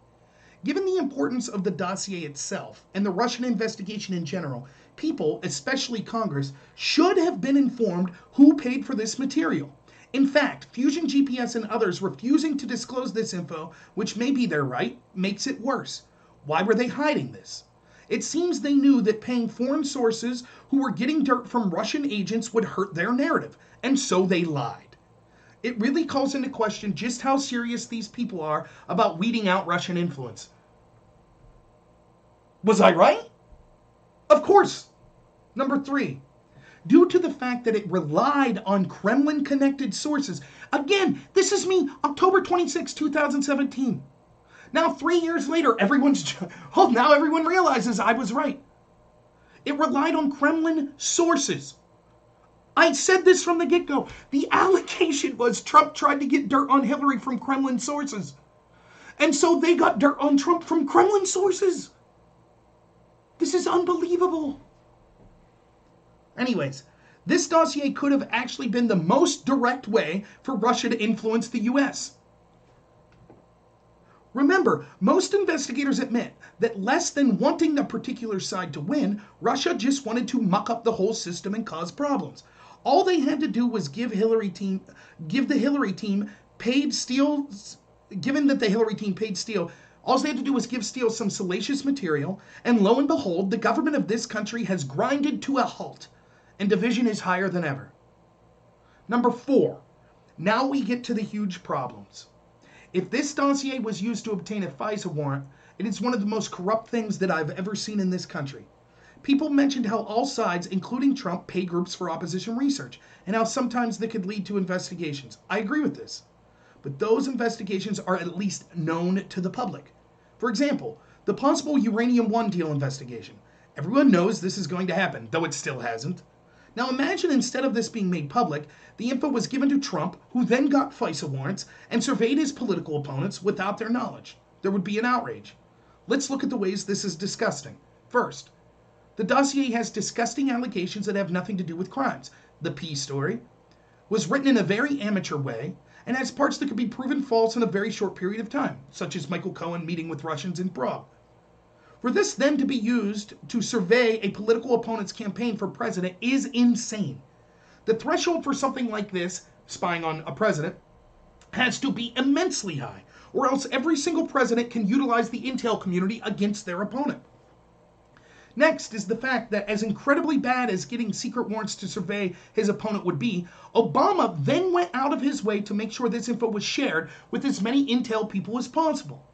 Given the importance of the dossier itself and the Russian investigation in general, people, especially Congress, should have been informed who paid for this material. In fact, Fusion GPS and others refusing to disclose this info, which may be their right, makes it worse. Why were they hiding this? It seems they knew that paying foreign sources who were getting dirt from Russian agents would hurt their narrative, and so they lied. It really calls into question just how serious these people are about weeding out Russian influence. Was I right? Of course. Number 3, due to the fact that it relied on Kremlin-connected sources. Again, this is me, October 26, 2017. Now, 3 years later, now everyone realizes I was right. It relied on Kremlin sources. I said this from the get-go. The allegation was Trump tried to get dirt on Hillary from Kremlin sources. And so they got dirt on Trump from Kremlin sources. This is unbelievable. Anyways, this dossier could have actually been the most direct way for Russia to influence the US. Remember, most investigators admit that less than wanting a particular side to win, Russia just wanted to muck up the whole system and cause problems. All they had to do was give the Hillary team paid Steele, given that the Hillary team paid Steele, all they had to do was give Steele some salacious material, and lo and behold, the government of this country has grinded to a halt, and division is higher than ever. Number 4, now we get to the huge problems. If this dossier was used to obtain a FISA warrant, it is one of the most corrupt things that I've ever seen in this country. People mentioned how all sides, including Trump, pay groups for opposition research, and how sometimes that could lead to investigations. I agree with this. But those investigations are at least known to the public. For example, the possible Uranium One deal investigation. Everyone knows this is going to happen, though it still hasn't. Now imagine instead of this being made public, the info was given to Trump, who then got FISA warrants and surveyed his political opponents without their knowledge. There would be an outrage. Let's look at the ways this is disgusting. First, the dossier has disgusting allegations that have nothing to do with crimes. The P story was written in a very amateur way and has parts that could be proven false in a very short period of time, such as Michael Cohen meeting with Russians in Prague. For this then to be used to survey a political opponent's campaign for president is insane. The threshold for something like this, spying on a president, has to be immensely high, or else every single president can utilize the intel community against their opponent. Next is the fact that as incredibly bad as getting secret warrants to survey his opponent would be, Obama then went out of his way to make sure this info was shared with as many intel people as possible,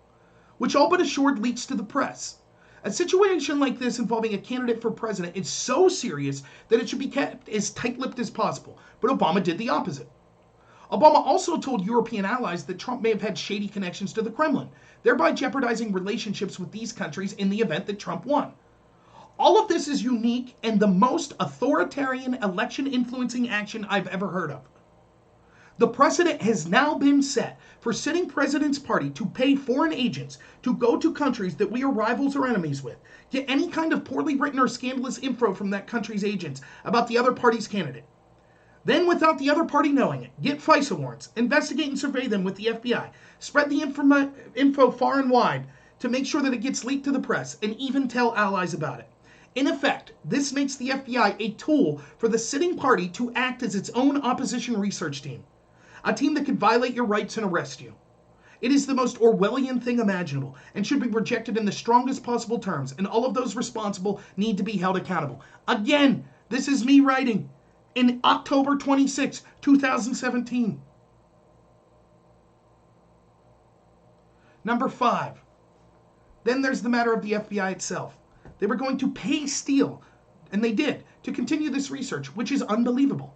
which all but assured leaks to the press. A situation like this involving a candidate for president is so serious that it should be kept as tight-lipped as possible, but Obama did the opposite. Obama also told European allies that Trump may have had shady connections to the Kremlin, thereby jeopardizing relationships with these countries in the event that Trump won. All of this is unique and the most authoritarian election-influencing action I've ever heard of. The precedent has now been set for sitting president's party to pay foreign agents to go to countries that we are rivals or enemies with, get any kind of poorly written or scandalous info from that country's agents about the other party's candidate. Then, without the other party knowing it, get FISA warrants, investigate and survey them with the FBI, spread the info far and wide to make sure that it gets leaked to the press, and even tell allies about it. In effect, this makes the FBI a tool for the sitting party to act as its own opposition research team. A team that could violate your rights and arrest you. It is the most Orwellian thing imaginable and should be rejected in the strongest possible terms, and all of those responsible need to be held accountable. Again, this is me writing in October 26, 2017. Number 5. Then there's the matter of the FBI itself. They were going to pay Steele, and they did, to continue this research, which is unbelievable.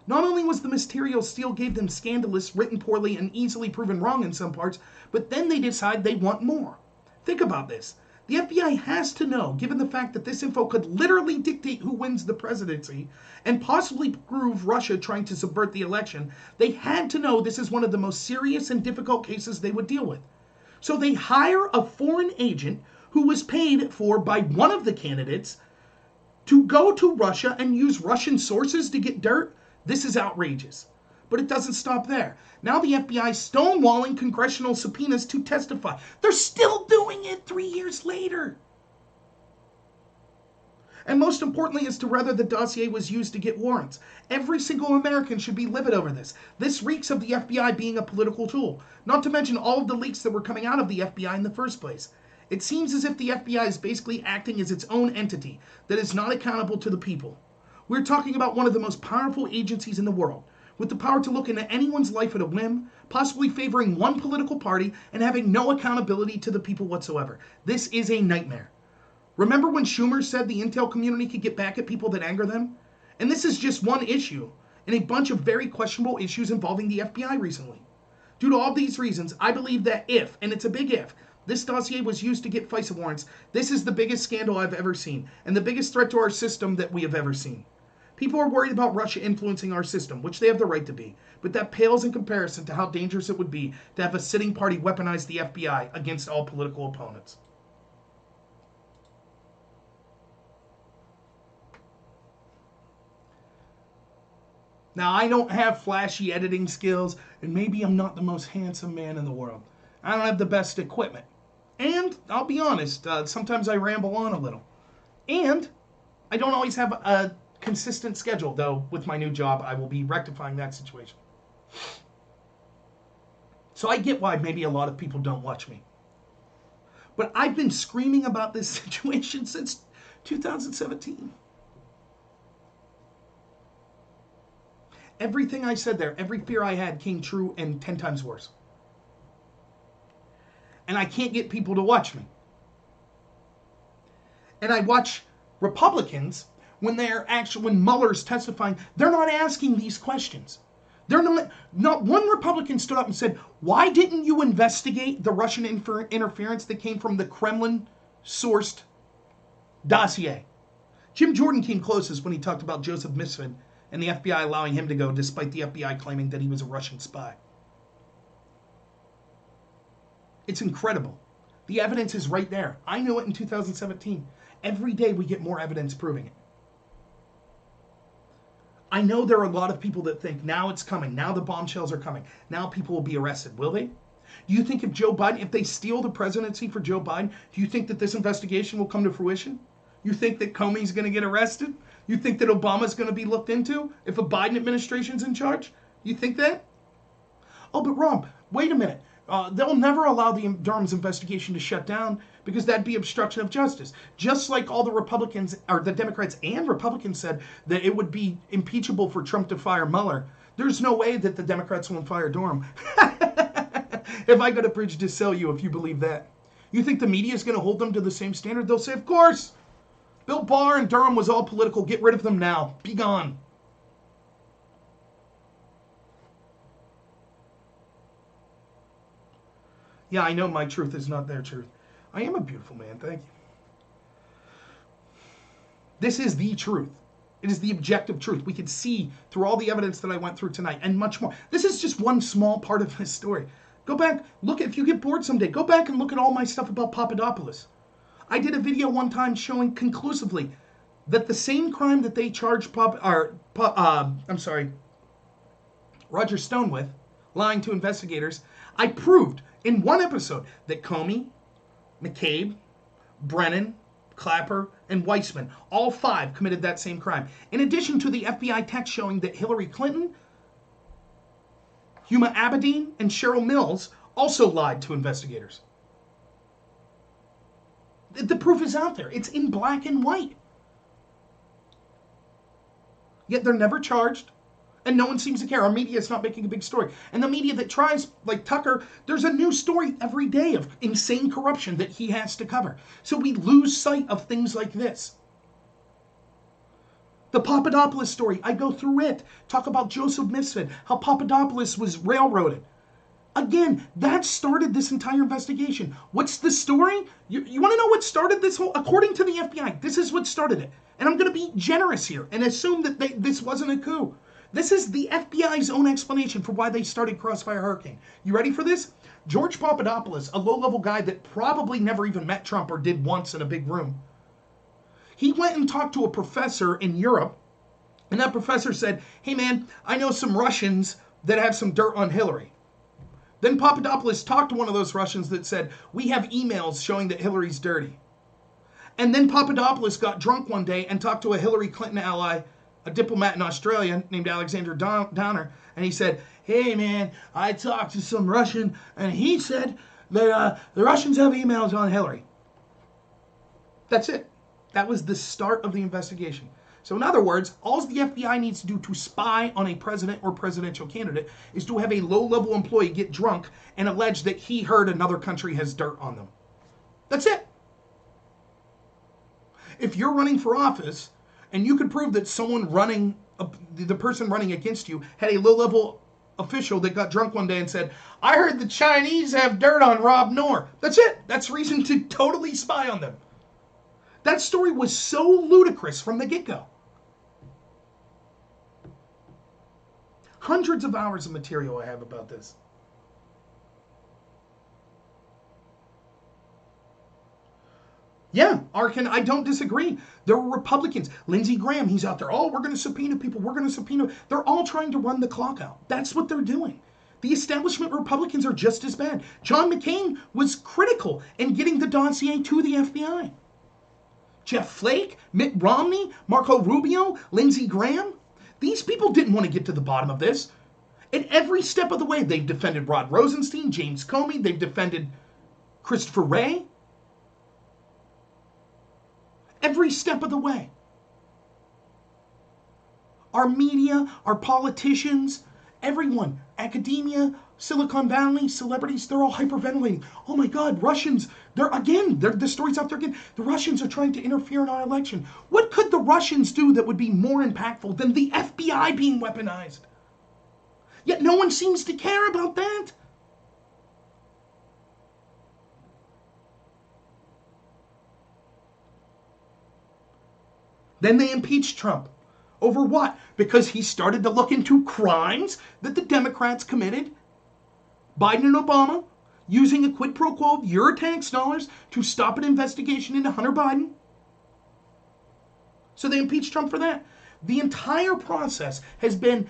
Not only was the material Steele gave them scandalous, written poorly, and easily proven wrong in some parts, but then they decide they want more. Think about this. The FBI has to know, given the fact that this info could literally dictate who wins the presidency and possibly prove Russia trying to subvert the election, they had to know this is one of the most serious and difficult cases they would deal with. So they hire a foreign agent who was paid for by one of the candidates to go to Russia and use Russian sources to get dirt. This is outrageous. But it doesn't stop there. Now the FBI stonewalling congressional subpoenas to testify. They're still doing it 3 years later. And most importantly as to whether the dossier was used to get warrants. Every single American should be livid over this. This reeks of the FBI being a political tool. Not to mention all of the leaks that were coming out of the FBI in the first place. It seems as if the FBI is basically acting as its own entity that is not accountable to the people. We're talking about one of the most powerful agencies in the world, with the power to look into anyone's life at a whim, possibly favoring one political party and having no accountability to the people whatsoever. This is a nightmare. Remember when Schumer said the intel community could get back at people that anger them? And this is just one issue in a bunch of very questionable issues involving the FBI recently. Due to all these reasons, I believe that if, and it's a big if, This dossier was used to get FISA warrants. This is the biggest scandal I've ever seen, and the biggest threat to our system that we have ever seen. People are worried about Russia influencing our system, which they have the right to be, but that pales in comparison to how dangerous it would be to have a sitting party weaponize the FBI against all political opponents. Now, I don't have flashy editing skills, and maybe I'm not the most handsome man in the world. I don't have the best equipment. And, I'll be honest, sometimes I ramble on a little. And, I don't always have a consistent schedule, though with my new job, I will be rectifying that situation. So I get why maybe a lot of people don't watch me. But I've been screaming about this situation since 2017. Everything I said there, every fear I had came true and 10 times worse. And I can't get people to watch me. And I watch Republicans when Mueller's testifying, they're not asking these questions. They're not one Republican stood up and said, why didn't you investigate the Russian interference that came from the Kremlin-sourced dossier? Jim Jordan came closest when he talked about Joseph Misfin and the FBI allowing him to go despite the FBI claiming that he was a Russian spy. It's incredible. The evidence is right there. I knew it in 2017. Every day we get more evidence proving it. I know there are a lot of people that think now it's coming, now the bombshells are coming, now people will be arrested. Will they? Do you think if they steal the presidency for Joe Biden, do you think that this investigation will come to fruition? You think that Comey's going to get arrested? You think that Obama's going to be looked into if a Biden administration's in charge? You think that? Oh, but Rob, wait a minute. They'll never allow the Durham's investigation to shut down because that'd be obstruction of justice. Just like all the Republicans, or the Democrats and Republicans said that it would be impeachable for Trump to fire Mueller. There's no way that the Democrats won't fire Durham. If I got a bridge to sell you, if you believe that. You think the media is going to hold them to the same standard? They'll say, of course. Bill Barr and Durham was all political. Get rid of them now. Be gone. Yeah, I know my truth is not their truth. I am a beautiful man, thank you. This is the truth. It is the objective truth. We can see through all the evidence that I went through tonight and much more. This is just one small part of this story. Go back, look, if you get bored someday, go back and look at all my stuff about Papadopoulos. I did a video one time showing conclusively that the same crime that they charged Roger Stone with, lying to investigators, I proved in one episode that Comey, McCabe, Brennan, Clapper, and Weissman, all 5 committed that same crime. In addition to the FBI text showing that Hillary Clinton, Huma Abedin, and Cheryl Mills also lied to investigators. The proof is out there. It's in black and white. Yet they're never charged, and no one seems to care. Our media is not making a big story. And the media that tries, like Tucker, there's a new story every day of insane corruption that he has to cover. So we lose sight of things like this. The Papadopoulos story, I go through it. Talk about Joseph Misfin, how Papadopoulos was railroaded. Again, that started this entire investigation. What's the story? You want to know what started this whole... According to the FBI, this is what started it. And I'm going to be generous here and assume that this wasn't a coup. This is the FBI's own explanation for why they started Crossfire Hurricane. You ready for this? George Papadopoulos, a low-level guy that probably never even met Trump or did once in a big room. He went and talked to a professor in Europe, and that professor said, hey man, I know some Russians that have some dirt on Hillary. Then Papadopoulos talked to one of those Russians that said, we have emails showing that Hillary's dirty. And then Papadopoulos got drunk one day and talked to a Hillary Clinton ally, a diplomat in Australia named Alexander Donner, and he said, hey man, I talked to some Russian, and he said that the Russians have emails on Hillary. That's it. That was the start of the investigation. So in other words, all the FBI needs to do to spy on a president or presidential candidate is to have a low-level employee get drunk and allege that he heard another country has dirt on them. That's it. If you're running for office and you could prove that someone the person running against you had a low-level official that got drunk one day and said, I heard the Chinese have dirt on Rob Noor. That's it. That's reason to totally spy on them. That story was so ludicrous from the get-go. Hundreds of hours of material I have about this. Yeah, Arkin, I don't disagree. There were Republicans. Lindsey Graham, he's out there. Oh, we're going to subpoena people. We're going to subpoena. They're all trying to run the clock out. That's what they're doing. The establishment Republicans are just as bad. John McCain was critical in getting the dossier to the FBI. Jeff Flake, Mitt Romney, Marco Rubio, Lindsey Graham. These people didn't want to get to the bottom of this. At every step of the way, they've defended Rod Rosenstein, James Comey. They've defended Christopher Wray. Every step of the way. Our media, our politicians, everyone, academia, Silicon Valley, celebrities, they're all hyperventilating. Oh my God, Russians, the story's out there again. The Russians are trying to interfere in our election. What could the Russians do that would be more impactful than the FBI being weaponized? Yet no one seems to care about that. Then they impeached Trump. Over what? Because he started to look into crimes that the Democrats committed. Biden and Obama using a quid pro quo of your tax dollars to stop an investigation into Hunter Biden. So they impeached Trump for that. The entire process has been,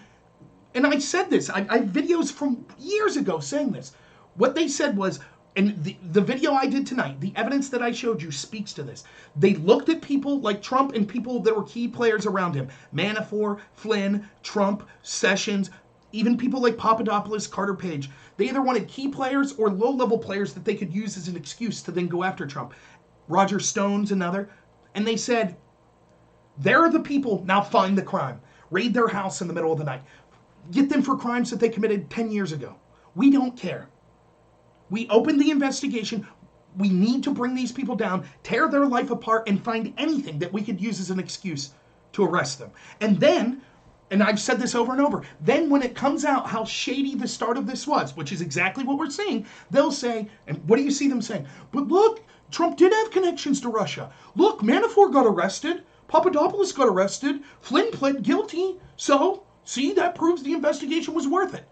and I said this, I have videos from years ago saying this. What they said was, and the video I did tonight, the evidence that I showed you speaks to this. They looked at people like Trump and people that were key players around him. Manafort, Flynn, Trump, Sessions, even people like Papadopoulos, Carter Page. They either wanted key players or low-level players that they could use as an excuse to then go after Trump. Roger Stone's another. And they said, there are the people, now find the crime. Raid their house in the middle of the night. Get them for crimes that they committed 10 years ago. We don't care. We opened the investigation. We need to bring these people down, tear their life apart, and find anything that we could use as an excuse to arrest them. And then, and I've said this over and over, then when it comes out how shady the start of this was, which is exactly what we're seeing, they'll say, and what do you see them saying? But look, Trump did have connections to Russia. Look, Manafort got arrested. Papadopoulos got arrested. Flynn pled guilty. So, see, that proves the investigation was worth it.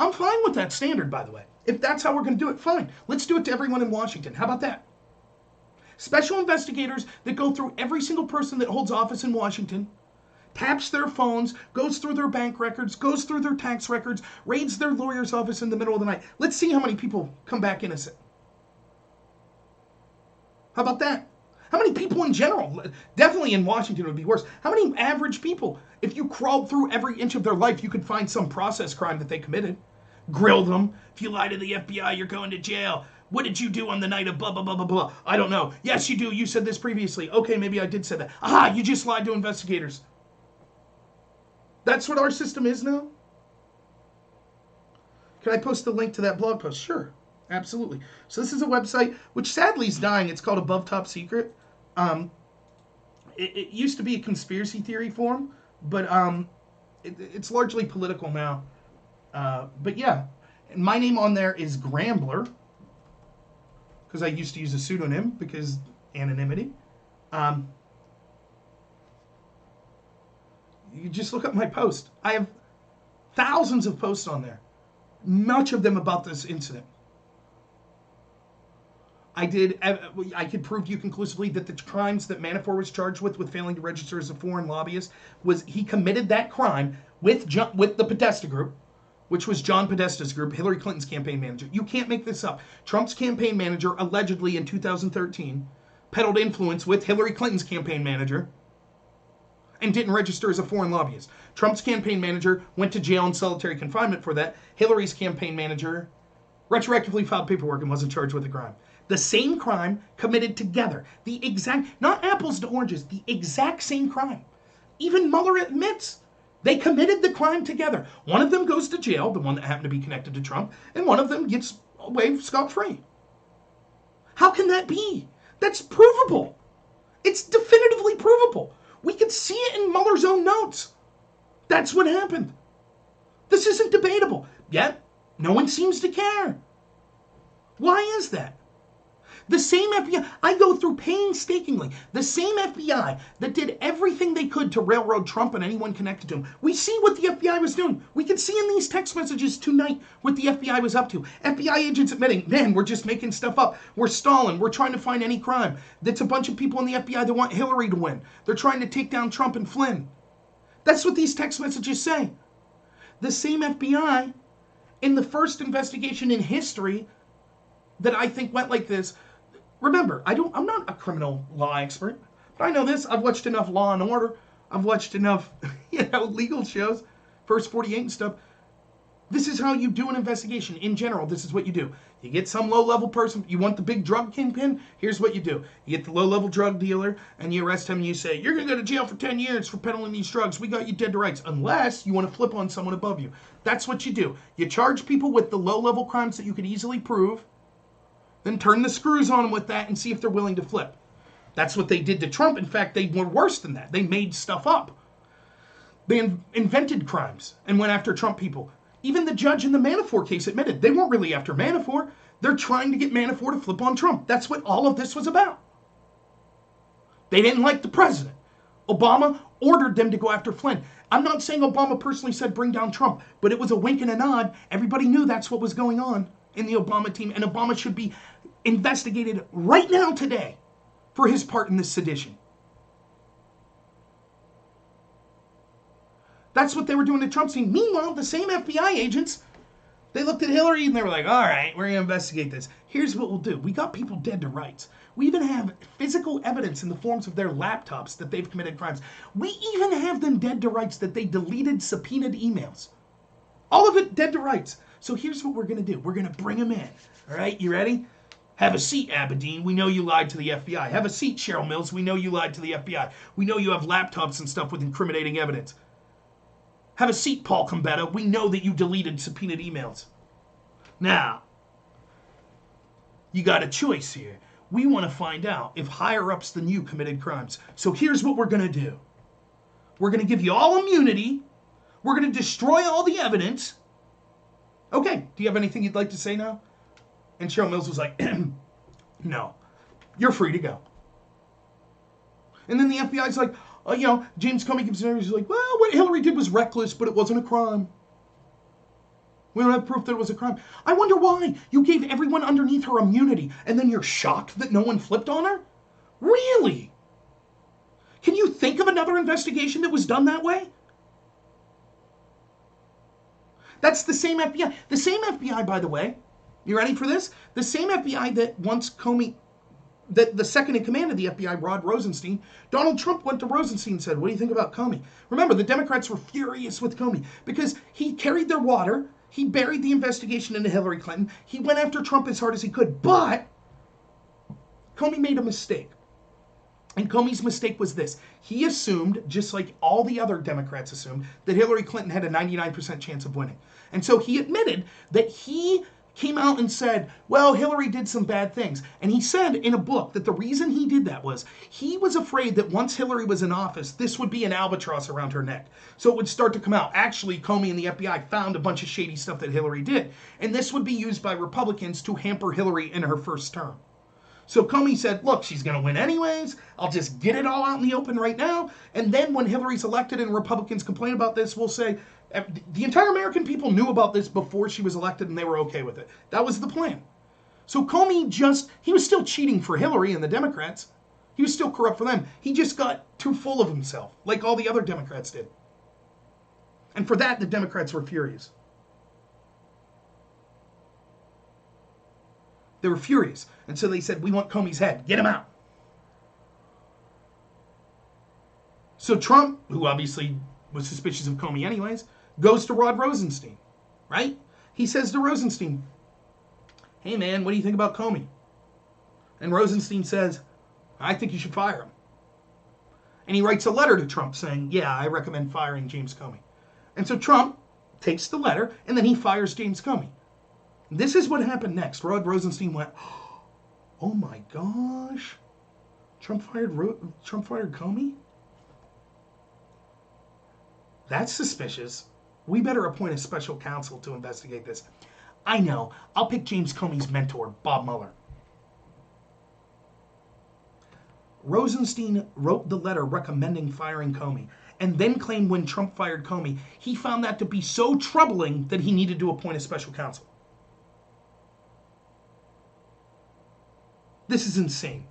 I'm fine with that standard, by the way. If that's how we're going to do it, fine. Let's do it to everyone in Washington. How about that? Special investigators that go through every single person that holds office in Washington, taps their phones, goes through their bank records, goes through their tax records, raids their lawyer's office in the middle of the night. Let's see how many people come back innocent. How about that? How many people in general? Definitely in Washington it would be worse. How many average people, if you crawled through every inch of their life, you could find some process crime that they committed? Grill them. If you lie to the FBI, you're going to jail. What did you do on the night of blah, blah, blah, blah, blah? I don't know. Yes, you do. You said this previously. Okay, maybe I did say that. Aha, you just lied to investigators. That's what our system is now? Can I post the link to that blog post? Sure. Absolutely. So this is a website, which sadly is dying. It's called Above Top Secret. It used to be a conspiracy theory forum, but it's largely political now. But yeah, my name on there is Grambler, because I used to use a pseudonym because anonymity. You just look up my post. I have thousands of posts on there, much of them about this incident. I could prove to you conclusively that the crimes that Manafort was charged with failing to register as a foreign lobbyist, was he committed that crime with the Podesta group, which was John Podesta's group, Hillary Clinton's campaign manager. You can't make this up. Trump's campaign manager, allegedly in 2013, peddled influence with Hillary Clinton's campaign manager and didn't register as a foreign lobbyist. Trump's campaign manager went to jail in solitary confinement for that. Hillary's campaign manager retroactively filed paperwork and wasn't charged with a crime. The same crime committed together. The exact, not apples to oranges, the exact same crime. Even Mueller admits they committed the crime together. One of them goes to jail, the one that happened to be connected to Trump, and one of them gets away scot-free. How can that be? That's provable. It's definitively provable. We could see it in Mueller's own notes. That's what happened. isn't debatable. Yet, no one seems to care. Why is that? The same FBI, I go through painstakingly, the same FBI that did everything they could to railroad Trump and anyone connected to him. We see what the FBI was doing. We can see in these text messages tonight what the FBI was up to. FBI agents admitting, man, we're just making stuff up. We're stalling. We're trying to find any crime. That's a bunch of people in the FBI that want Hillary to win. They're trying to take down Trump and Flynn. That's what these text messages say. The same FBI in the first investigation in history that I think went like this. Remember, I'm not a criminal law expert, but I know this. I've watched enough Law and Order. I've watched enough, legal shows, First 48 and stuff. This is how you do an investigation. In general, this is what you do. You get some low-level person. You want the big drug kingpin? Here's what you do. You get the low-level drug dealer, and you arrest him, and you say, you're going to go to jail for 10 years for peddling these drugs. We got you dead to rights. Unless you want to flip on someone above you. That's what you do. You charge people with the low-level crimes that you could easily prove, then turn the screws on them with that and see if they're willing to flip. That's what they did to Trump. In fact, they were worse than that. They made stuff up. They invented crimes and went after Trump people. Even the judge in the Manafort case admitted they weren't really after Manafort. They're trying to get Manafort to flip on Trump. That's what all of this was about. They didn't like the president. Obama ordered them to go after Flynn. I'm not saying Obama personally said bring down Trump, but it was a wink and a nod. Everybody knew that's what was going on in the Obama team, and Obama should be investigated right now today for his part in this sedition. That's what they were doing to Trump's team. Meanwhile, the same FBI agents, they looked at Hillary and they were like, all right, we're going to investigate this. Here's what we'll do. We got people dead to rights. We even have physical evidence in the forms of their laptops that they've committed crimes. We even have them dead to rights that they deleted subpoenaed emails. All of it dead to rights. So here's what we're going to do. We're going to bring them in. All right, you ready? Have a seat, Abedin. We know you lied to the FBI. Have a seat, Cheryl Mills. We know you lied to the FBI. We know you have laptops and stuff with incriminating evidence. Have a seat, Paul Combetta. We know that you deleted subpoenaed emails. Now, you got a choice here. We want to find out if higher-ups than you committed crimes. So here's what we're going to do. We're going to give you all immunity. We're going to destroy all the evidence. Okay, do you have anything you'd like to say now? And Cheryl Mills was like, no, you're free to go. And then the FBI's like, James Comey gives an interview. He's like, well, what Hillary did was reckless, but it wasn't a crime. We don't have proof that it was a crime. I wonder why. You gave everyone underneath her immunity, and then you're shocked that no one flipped on her? Really? Can you think of another investigation that was done that way? That's the same FBI. The same FBI, by the way, you ready for this? The same FBI that once Comey, the second in command of the FBI, Rod Rosenstein, Donald Trump went to Rosenstein and said, what do you think about Comey? Remember, the Democrats were furious with Comey because he carried their water. He buried the investigation into Hillary Clinton. He went after Trump as hard as he could, but Comey made a mistake. And Comey's mistake was this. He assumed, just like all the other Democrats assumed, that Hillary Clinton had a 99% chance of winning. And so he admitted that he came out and said, well, Hillary did some bad things. And he said in a book that the reason he did that was he was afraid that once Hillary was in office, this would be an albatross around her neck. So it would start to come out. Actually, Comey and the FBI found a bunch of shady stuff that Hillary did. And this would be used by Republicans to hamper Hillary in her first term. So Comey said, look, she's going to win anyways. I'll just get it all out in the open right now. And then when Hillary's elected and Republicans complain about this, we'll say, the entire American people knew about this before she was elected and they were okay with it. That was the plan. So Comey he was still cheating for Hillary and the Democrats. He was still corrupt for them. He just got too full of himself, like all the other Democrats did. And for that, the Democrats were furious. They were furious. And so they said, we want Comey's head. Get him out. So Trump, who obviously was suspicious of Comey anyways, goes to Rod Rosenstein, right? He says to Rosenstein, hey man, what do you think about Comey? And Rosenstein says, I think you should fire him. And he writes a letter to Trump saying, yeah, I recommend firing James Comey. And so Trump takes the letter and then he fires James Comey. This is what happened next. Rod Rosenstein went, oh my gosh, Trump fired Comey? That's suspicious. We better appoint a special counsel to investigate this. I know. I'll pick James Comey's mentor, Bob Mueller. Rosenstein wrote the letter recommending firing Comey, and then claimed when Trump fired Comey, he found that to be so troubling that he needed to appoint a special counsel. This is insane.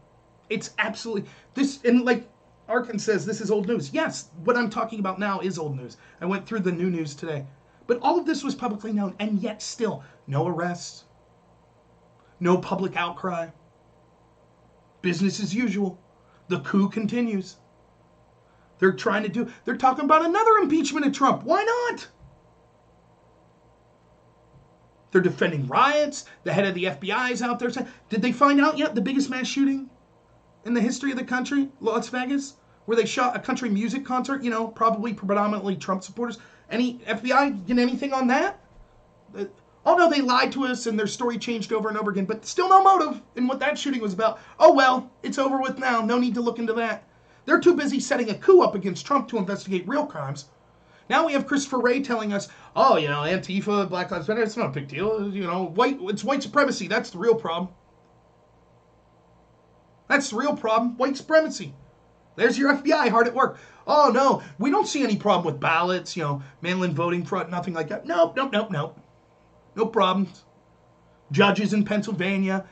It's absolutely this, and like Arkin says, this is old news. Yes, what I'm talking about now is old news. I went through the new news today. But all of this was publicly known, and yet still, no arrests, no public outcry, business as usual. The coup continues. They're talking about another impeachment of Trump. Why not? They're defending riots. The head of the FBI is out there saying, did they find out yet the biggest mass shooting in the history of the country, Las Vegas, where they shot a country music concert, probably predominantly Trump supporters? Any FBI get anything on that? Oh no, they lied to us and their story changed over and over again, but still no motive in what that shooting was about. Oh well, it's over with now. No need to look into that. They're too busy setting a coup up against Trump to investigate real crimes. Now we have Christopher Wray telling us, oh, Antifa, Black Lives Matter, it's not a big deal. It's white supremacy. That's the real problem. That's the real problem. White supremacy. There's your FBI hard at work. Oh, no, we don't see any problem with ballots, mail-in voting fraud, nothing like that. Nope. No problems. Judges in Pennsylvania,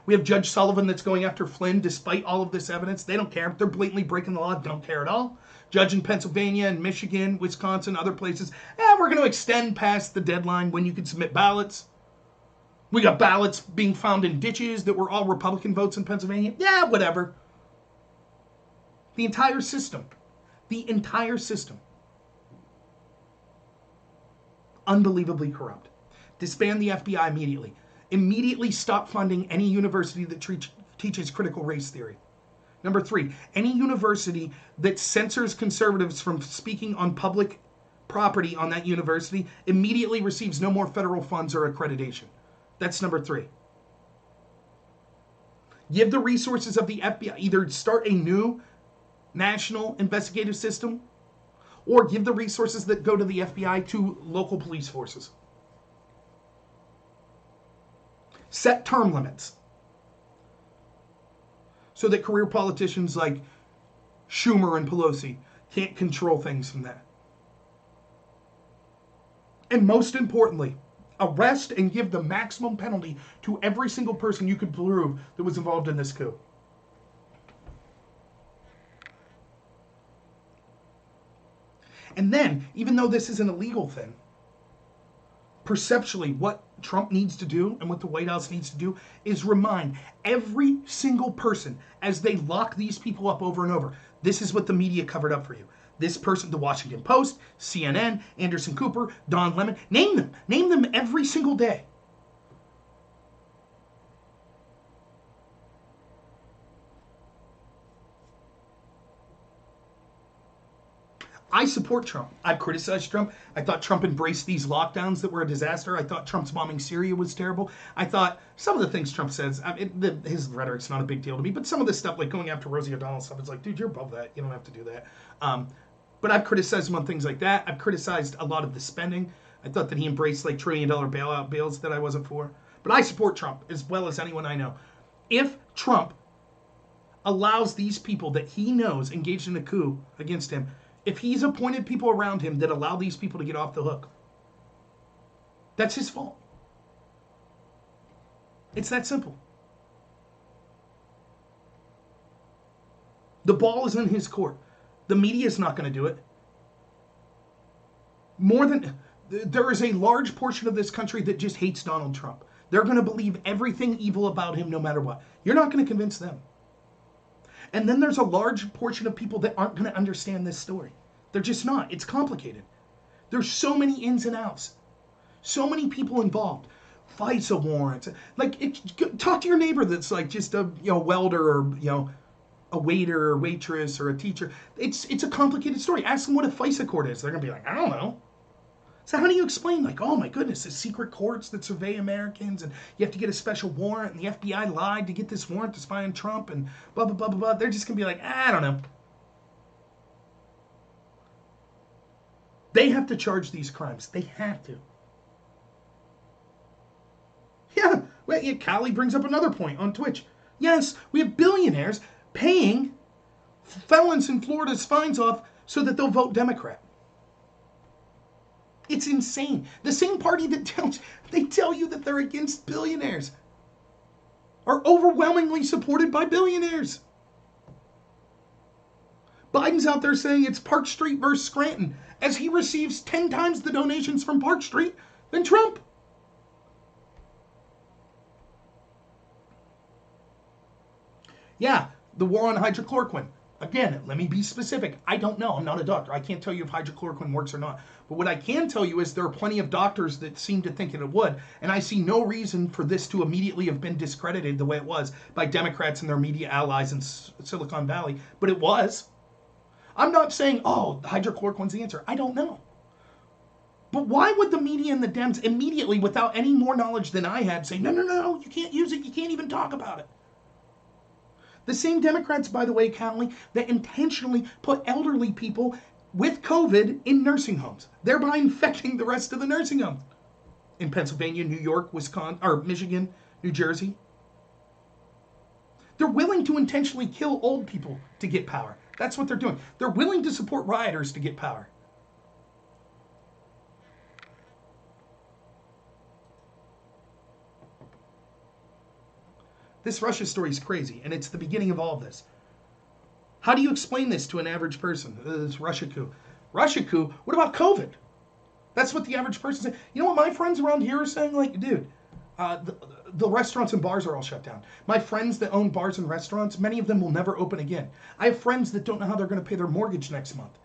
we have Judge Sullivan that's going after Flynn despite all of this evidence. They don't care. They're blatantly breaking the law. Don't care at all. Judge in Pennsylvania and Michigan, Wisconsin, other places. We're going to extend past the deadline when you can submit ballots. We got ballots being found in ditches that were all Republican votes in Pennsylvania. Yeah, whatever. The entire system. Unbelievably corrupt. Disband the FBI immediately. Immediately stop funding any university that teaches critical race theory. Number 3, any university that censors conservatives from speaking on public property on that university immediately receives no more federal funds or accreditation. That's number 3. Give the resources of the FBI, either start a new national investigative system or give the resources that go to the FBI to local police forces. Set term limits so that career politicians like Schumer and Pelosi can't control things from that. And most importantly, arrest and give the maximum penalty to every single person you could prove that was involved in this coup. And then, even though this is an illegal thing, perceptually, what Trump needs to do and what the White House needs to do is remind every single person as they lock these people up over and over. This is what the media covered up for you. This person, the Washington Post, CNN, Anderson Cooper, Don Lemon, name them. Name them every single day. I support Trump. I've criticized Trump. I thought Trump embraced these lockdowns that were a disaster. I thought Trump's bombing Syria was terrible. I thought some of the things Trump says, his rhetoric's not a big deal to me, but some of this stuff, like going after Rosie O'Donnell stuff, it's like, dude, you're above that. You don't have to do that. But I've criticized him on things like that. I've criticized a lot of the spending. I thought that he embraced like $1 trillion bailout bills that I wasn't for. But I support Trump as well as anyone I know. If Trump allows these people that he knows engaged in a coup against him, if he's appointed people around him that allow these people to get off the hook, that's his fault. It's that simple. The ball is in his court. The media is not going to do it. There is a large portion of this country that just hates Donald Trump. They're going to believe everything evil about him no matter what. You're not going to convince them. And then there's a large portion of people that aren't going to understand this story. They're just not. It's complicated. There's so many ins and outs. So many people involved. FISA warrants. Talk to your neighbor that's like just a welder or a waiter or waitress or a teacher. It's a complicated story. Ask them what a FISA court is. They're going to be like, I don't know. So how do you explain, like, oh my goodness, the secret courts that survey Americans and you have to get a special warrant and the FBI lied to get this warrant to spy on Trump and blah, blah, blah, blah, blah. They're just going to be like, I don't know. They have to charge these crimes. They have to. Yeah, well, yeah, Callie brings up another point on Twitch. Yes, we have billionaires paying felons in Florida's fines off so that they'll vote Democrat. It's insane. The same party that tell you that they're against billionaires are overwhelmingly supported by billionaires. Biden's out there saying it's Park Street versus Scranton as he receives 10 times the donations from Park Street than Trump. Yeah, the war on hydrochloroquine. Again, let me be specific. I don't know. I'm not a doctor. I can't tell you if hydrochloroquine works or not. But what I can tell you is there are plenty of doctors that seem to think it would. And I see no reason for this to immediately have been discredited the way it was by Democrats and their media allies in Silicon Valley. But it was. I'm not saying, oh, hydrochloroquine's the answer. I don't know. But why would the media and the Dems immediately, without any more knowledge than I had, say, no, you can't use it. You can't even talk about it. The same Democrats, by the way, Callie, that intentionally put elderly people with COVID in nursing homes, thereby infecting the rest of the nursing homes. In Pennsylvania, New York, Wisconsin, or Michigan, New Jersey. They're willing to intentionally kill old people to get power. That's what they're doing. They're willing to support rioters to get power. This Russia story is crazy, and it's the beginning of all of this. How do you explain this to an average person? This Russia coup. Russia coup? What about COVID? That's what the average person says. You know what my friends around here are saying? Like, dude, the restaurants and bars are all shut down. My friends that own bars and restaurants, many of them will never open again. I have friends that don't know how they're going to pay their mortgage next month.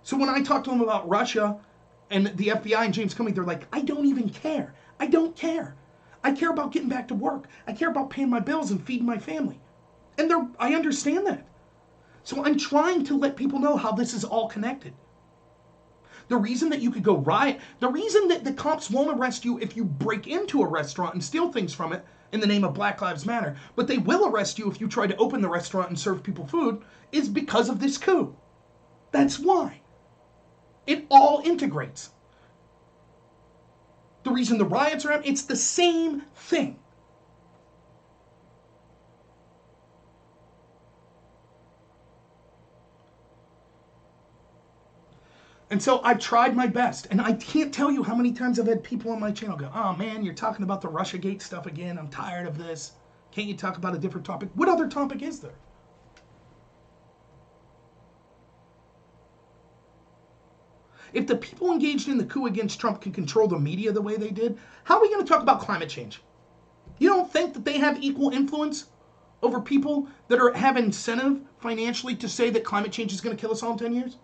So when I talk to them about Russia and the FBI and James Comey, they're like, I don't even care. I don't care. I care about getting back to work. I care about paying my bills and feeding my family. And I understand that. So I'm trying to let people know how this is all connected. The reason that you could go riot, the reason that the cops won't arrest you if you break into a restaurant and steal things from it in the name of Black Lives Matter, but they will arrest you if you try to open the restaurant and serve people food, is because of this coup. That's why. It all integrates. The reason the riots are happening, it's the same thing. And so I've tried my best, and I can't tell you how many times I've had people on my channel go, oh man, you're talking about the Russiagate stuff again. I'm tired of this. Can't you talk about a different topic? What other topic is there? If the people engaged in the coup against Trump can control the media the way they did, how are we going to talk about climate change? You don't think that they have equal influence over people that have incentive financially to say that climate change is going to kill us all in 10 years?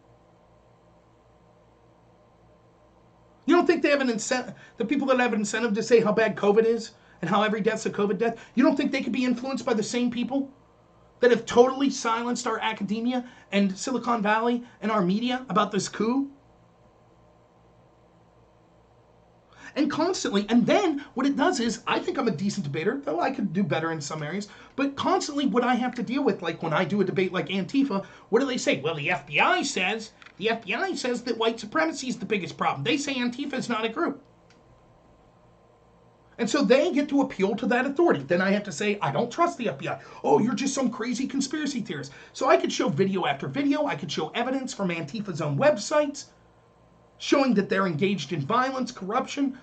You don't think they have an incentive, the people that have an incentive to say how bad COVID is and how every death's a COVID death, you don't think they could be influenced by the same people that have totally silenced our academia and Silicon Valley and our media about this coup? And constantly, and then what it does is, I think I'm a decent debater, though I could do better in some areas, but constantly what I have to deal with, like when I do a debate like Antifa, what do they say? Well, the FBI says that white supremacy is the biggest problem. They say Antifa is not a group. And so they get to appeal to that authority. Then I have to say, I don't trust the FBI. Oh, you're just some crazy conspiracy theorist. So I could show video after video. I could show evidence from Antifa's own websites showing that they're engaged in violence, corruption,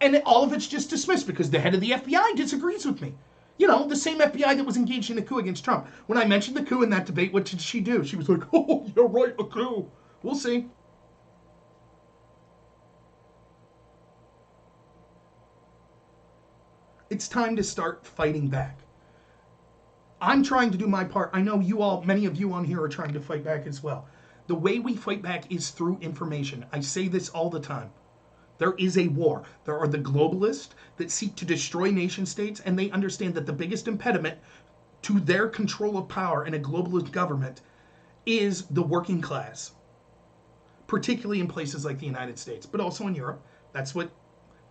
and all of it's just dismissed because the head of the FBI disagrees with me. You know, the same FBI that was engaged in a coup against Trump. When I mentioned the coup in that debate, what did she do? She was like, oh, you're right, a coup. We'll see. It's time to start fighting back. I'm trying to do my part. I know you all, many of you on here are trying to fight back as well. The way we fight back is through information. I say this all the time. There is a war. There are the globalists that seek to destroy nation states, and they understand that the biggest impediment to their control of power in a globalist government is the working class, particularly in places like the United States, but also in Europe. That's what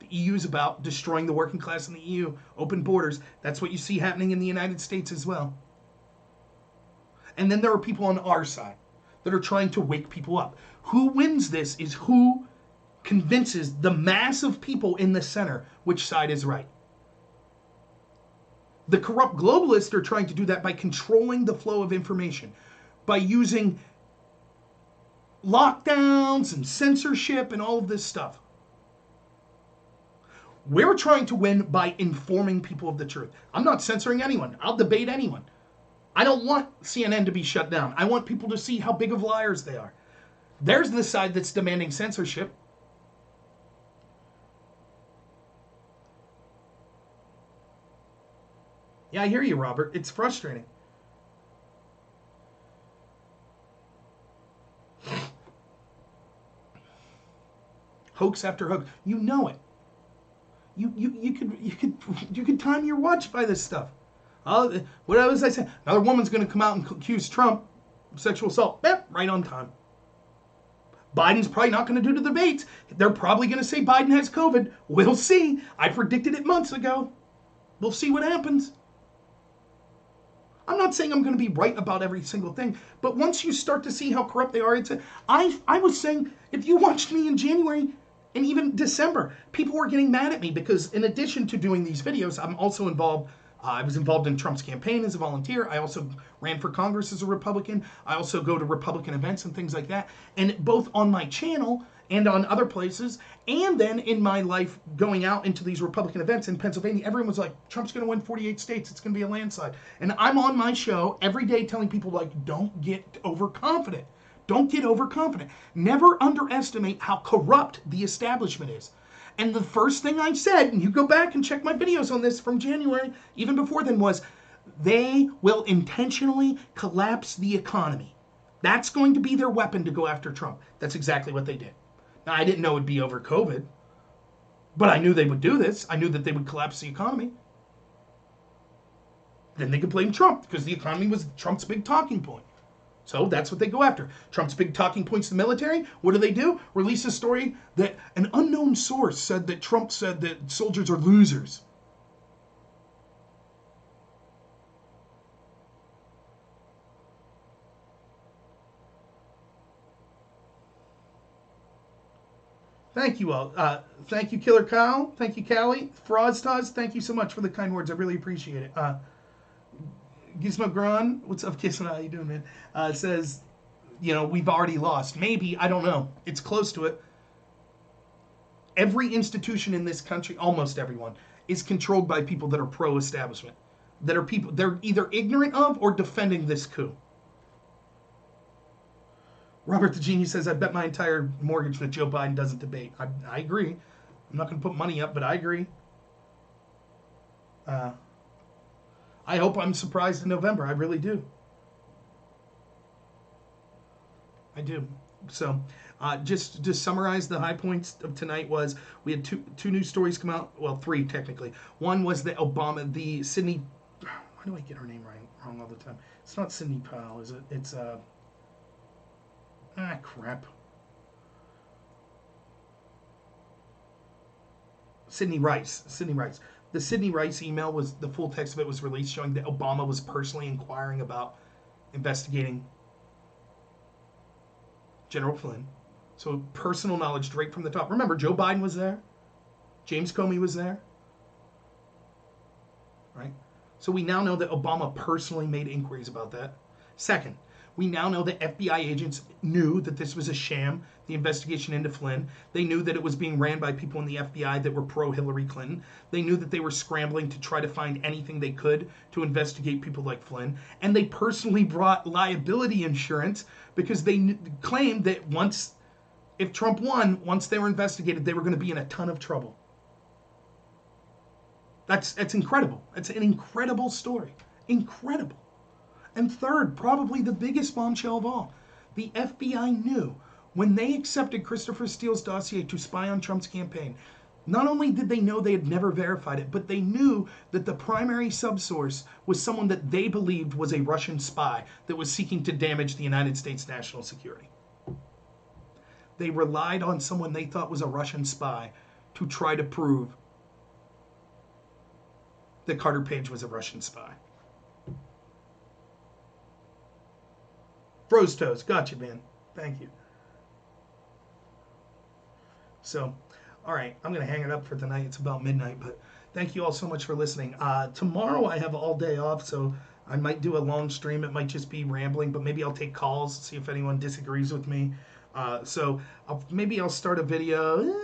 the EU is about, destroying the working class in the EU, open borders. That's what you see happening in the United States as well. And then there are people on our side that are trying to wake people up, Who wins this is who convinces the mass of people in the center which side is right. The corrupt globalists are trying to do that by controlling the flow of information, by using lockdowns and censorship and all of this stuff. We're trying to win by informing people of the truth. I'm not censoring anyone. I'll debate anyone. I don't want CNN to be shut down. I want people to see how big of liars they are. There's the side that's demanding censorship. Yeah, I hear you, Robert. It's frustrating. Hoax after hoax. You know it. You could time your watch by this stuff. What was I saying? Another woman's going to come out and accuse Trump of sexual assault. Right on time. Biden's probably not going to do the debates. They're probably going to say Biden has COVID. We'll see. I predicted it months ago. We'll see what happens. I'm not saying I'm going to be right about every single thing, but once you start to see how corrupt they are, I was saying, if you watched me in January and even December, people were getting mad at me because in addition to doing these videos, I'm also involved. I was involved in Trump's campaign as a volunteer. I also ran for Congress as a Republican. I also go to Republican events and things like that. And both on my channel and on other places, and then in my life going out into these Republican events in Pennsylvania, everyone was like, Trump's going to win 48 states. It's going to be a landslide. And I'm on my show every day telling people, like, don't get overconfident. Don't get overconfident. Never underestimate how corrupt the establishment is. And the first thing I said, and you go back and check my videos on this from January, even before then, was they will intentionally collapse the economy. That's going to be their weapon to go after Trump. That's exactly what they did. Now, I didn't know it would be over COVID, but I knew they would do this. I knew that they would collapse the economy. Then they could blame Trump because the economy was Trump's big talking point. So that's what they go after. Trump's big talking point's the military. What do? Release a story that an unknown source said that Trump said that soldiers are losers. Thank you all. Thank you, Killer Kyle. Thank you, Callie. Fraudstars, thank you so much for the kind words. I really appreciate it. Gizmo Gron, what's up, Gizmo? How you doing, man? Says, we've already lost. Maybe, I don't know. It's close to it. Every institution in this country, almost everyone, is controlled by people that are pro-establishment. That are people, they're either ignorant of or defending this coup. Robert the Genius says, I bet my entire mortgage that Joe Biden doesn't debate. I agree. I'm not going to put money up, but I agree. I hope I'm surprised in November. I really do. I do. So, just to summarize the high points of tonight was we had two new stories come out. Well, three technically. One was the Sydney. Why do I get her name wrong all the time? It's not Sidney Powell, is it? It's crap. Sidney Rice. The Sidney Rice email was, the full text of it was released showing that Obama was personally inquiring about investigating General Flynn. So personal knowledge straight from the top. Remember, Joe Biden was there. James Comey was there. Right? So we now know that Obama personally made inquiries about that. Second, we now know that FBI agents knew that this was a sham, the investigation into Flynn. They knew that it was being ran by people in the FBI that were pro-Hillary Clinton. They knew that they were scrambling to try to find anything they could to investigate people like Flynn. And they personally brought liability insurance because they claimed that if Trump won, once they were investigated, they were going to be in a ton of trouble. That's incredible. It's an incredible story. Incredible. And third, probably the biggest bombshell of all, the FBI knew when they accepted Christopher Steele's dossier to spy on Trump's campaign, not only did they know they had never verified it, but they knew that the primary subsource was someone that they believed was a Russian spy that was seeking to damage the United States national security. They relied on someone they thought was a Russian spy to try to prove that Carter Page was a Russian spy. Froze Toes, got you, man. Thank you. So, all right, I'm going to hang it up for tonight. It's about midnight, but thank you all so much for listening. Tomorrow I have all day off, so I might do a long stream. It might just be rambling, but maybe I'll take calls, see if anyone disagrees with me. So maybe I'll start a video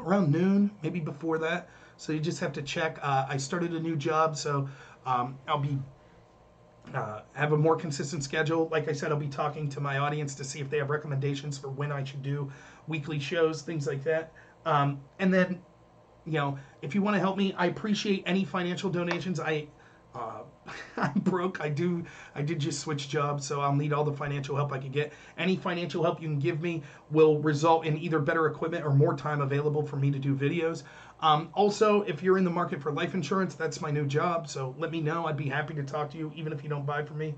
around noon, maybe before that. So you just have to check. I started a new job, so I'll be have a more consistent schedule. Like I said, I'll be talking to my audience to see if they have recommendations for when I should do weekly shows, things like that. And then, if you want to help me, I appreciate any financial donations. I'm broke. I did just switch jobs, so I'll need all the financial help I can get. Any financial help you can give me will result in either better equipment or more time available for me to do videos. Also, if you're in the market for life insurance, that's my new job, so let me know. I'd be happy to talk to you, even if you don't buy from me.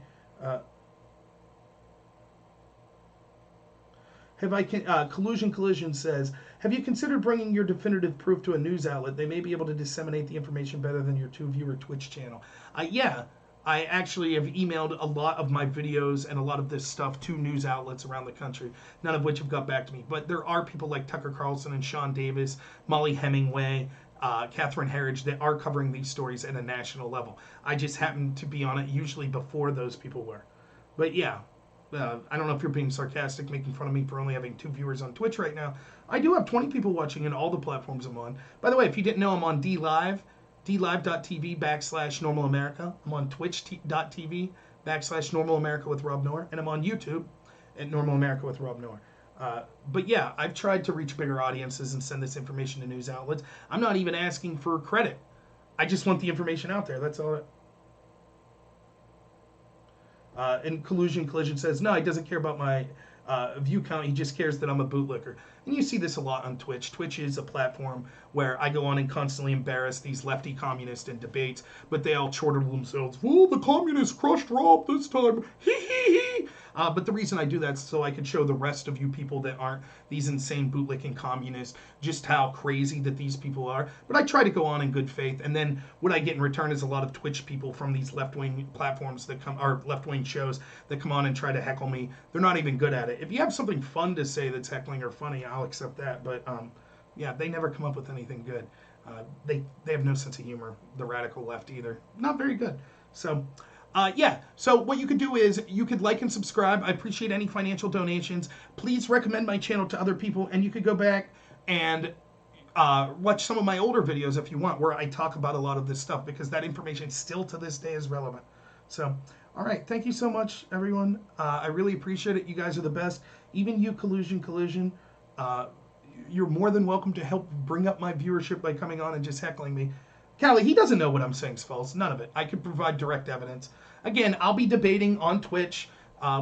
Collusion says, have you considered bringing your definitive proof to a news outlet? They may be able to disseminate the information better than your 2-viewer Twitch channel. Yeah, I actually have emailed a lot of my videos and a lot of this stuff to news outlets around the country, none of which have got back to me. But there are people like Tucker Carlson and Sean Davis, Molly Hemingway, Catherine Herridge that are covering these stories at a national level. I just happen to be on it usually before those people were. But yeah. I don't know if you're being sarcastic, making fun of me for only having 2 viewers on Twitch right now. I do have 20 people watching in all the platforms I'm on. By the way, if you didn't know, I'm on DLive, dlive.tv/Normal America. I'm on twitch.tv/Normal America with Rob Noor. And I'm on YouTube at Normal America with Rob Noor. But yeah, I've tried to reach bigger audiences and send this information to news outlets. I'm not even asking for credit. I just want the information out there. That's all. And Collusion says, no, he doesn't care about my view count. He just cares that I'm a bootlicker. And you see this a lot on Twitch. Twitch is a platform where I go on and constantly embarrass these lefty communists in debates, but they all chortle themselves, oh, the communists crushed Rob this time. Hee hee hee. But the reason I do that is so I can show the rest of you people that aren't these insane bootlicking communists just how crazy that these people are. But I try to go on in good faith, and then what I get in return is a lot of Twitch people from these left-wing platforms that come, or left-wing shows that come on and try to heckle me. They're not even good at it. If you have something fun to say that's heckling or funny, I'll accept that. But yeah, they never come up with anything good. They have no sense of humor. The radical left either. Not very good. So. Yeah, so what you could do is you could like and subscribe. I appreciate any financial donations. Please recommend my channel to other people, and you could go back and watch some of my older videos if you want, where I talk about a lot of this stuff, because that information still to this day is relevant. So, all right, thank you so much, everyone. I really appreciate it. You guys are the best. Even you, Collusion, you're more than welcome to help bring up my viewership by coming on and just heckling me. Callie, he doesn't know what I'm saying is false. None of it. I could provide direct evidence. Again, I'll be debating on Twitch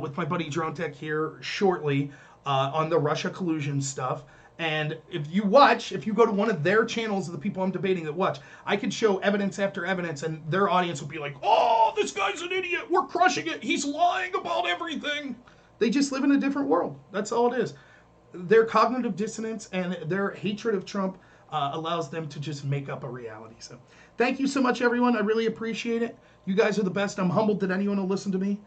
with my buddy Drone Tech here shortly on the Russia collusion stuff. And if you go to one of their channels of the people I'm debating that watch, I could show evidence after evidence, and their audience would be like, oh, this guy's an idiot. We're crushing it. He's lying about everything. They just live in a different world. That's all it is. Their cognitive dissonance and their hatred of Trump allows them to just make up a reality. So thank you so much, everyone. I really appreciate it. You guys are the best. I'm humbled that anyone will listen to me.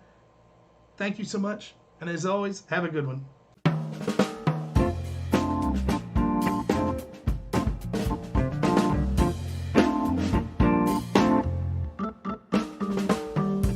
Thank you so much. And as always, have a good one.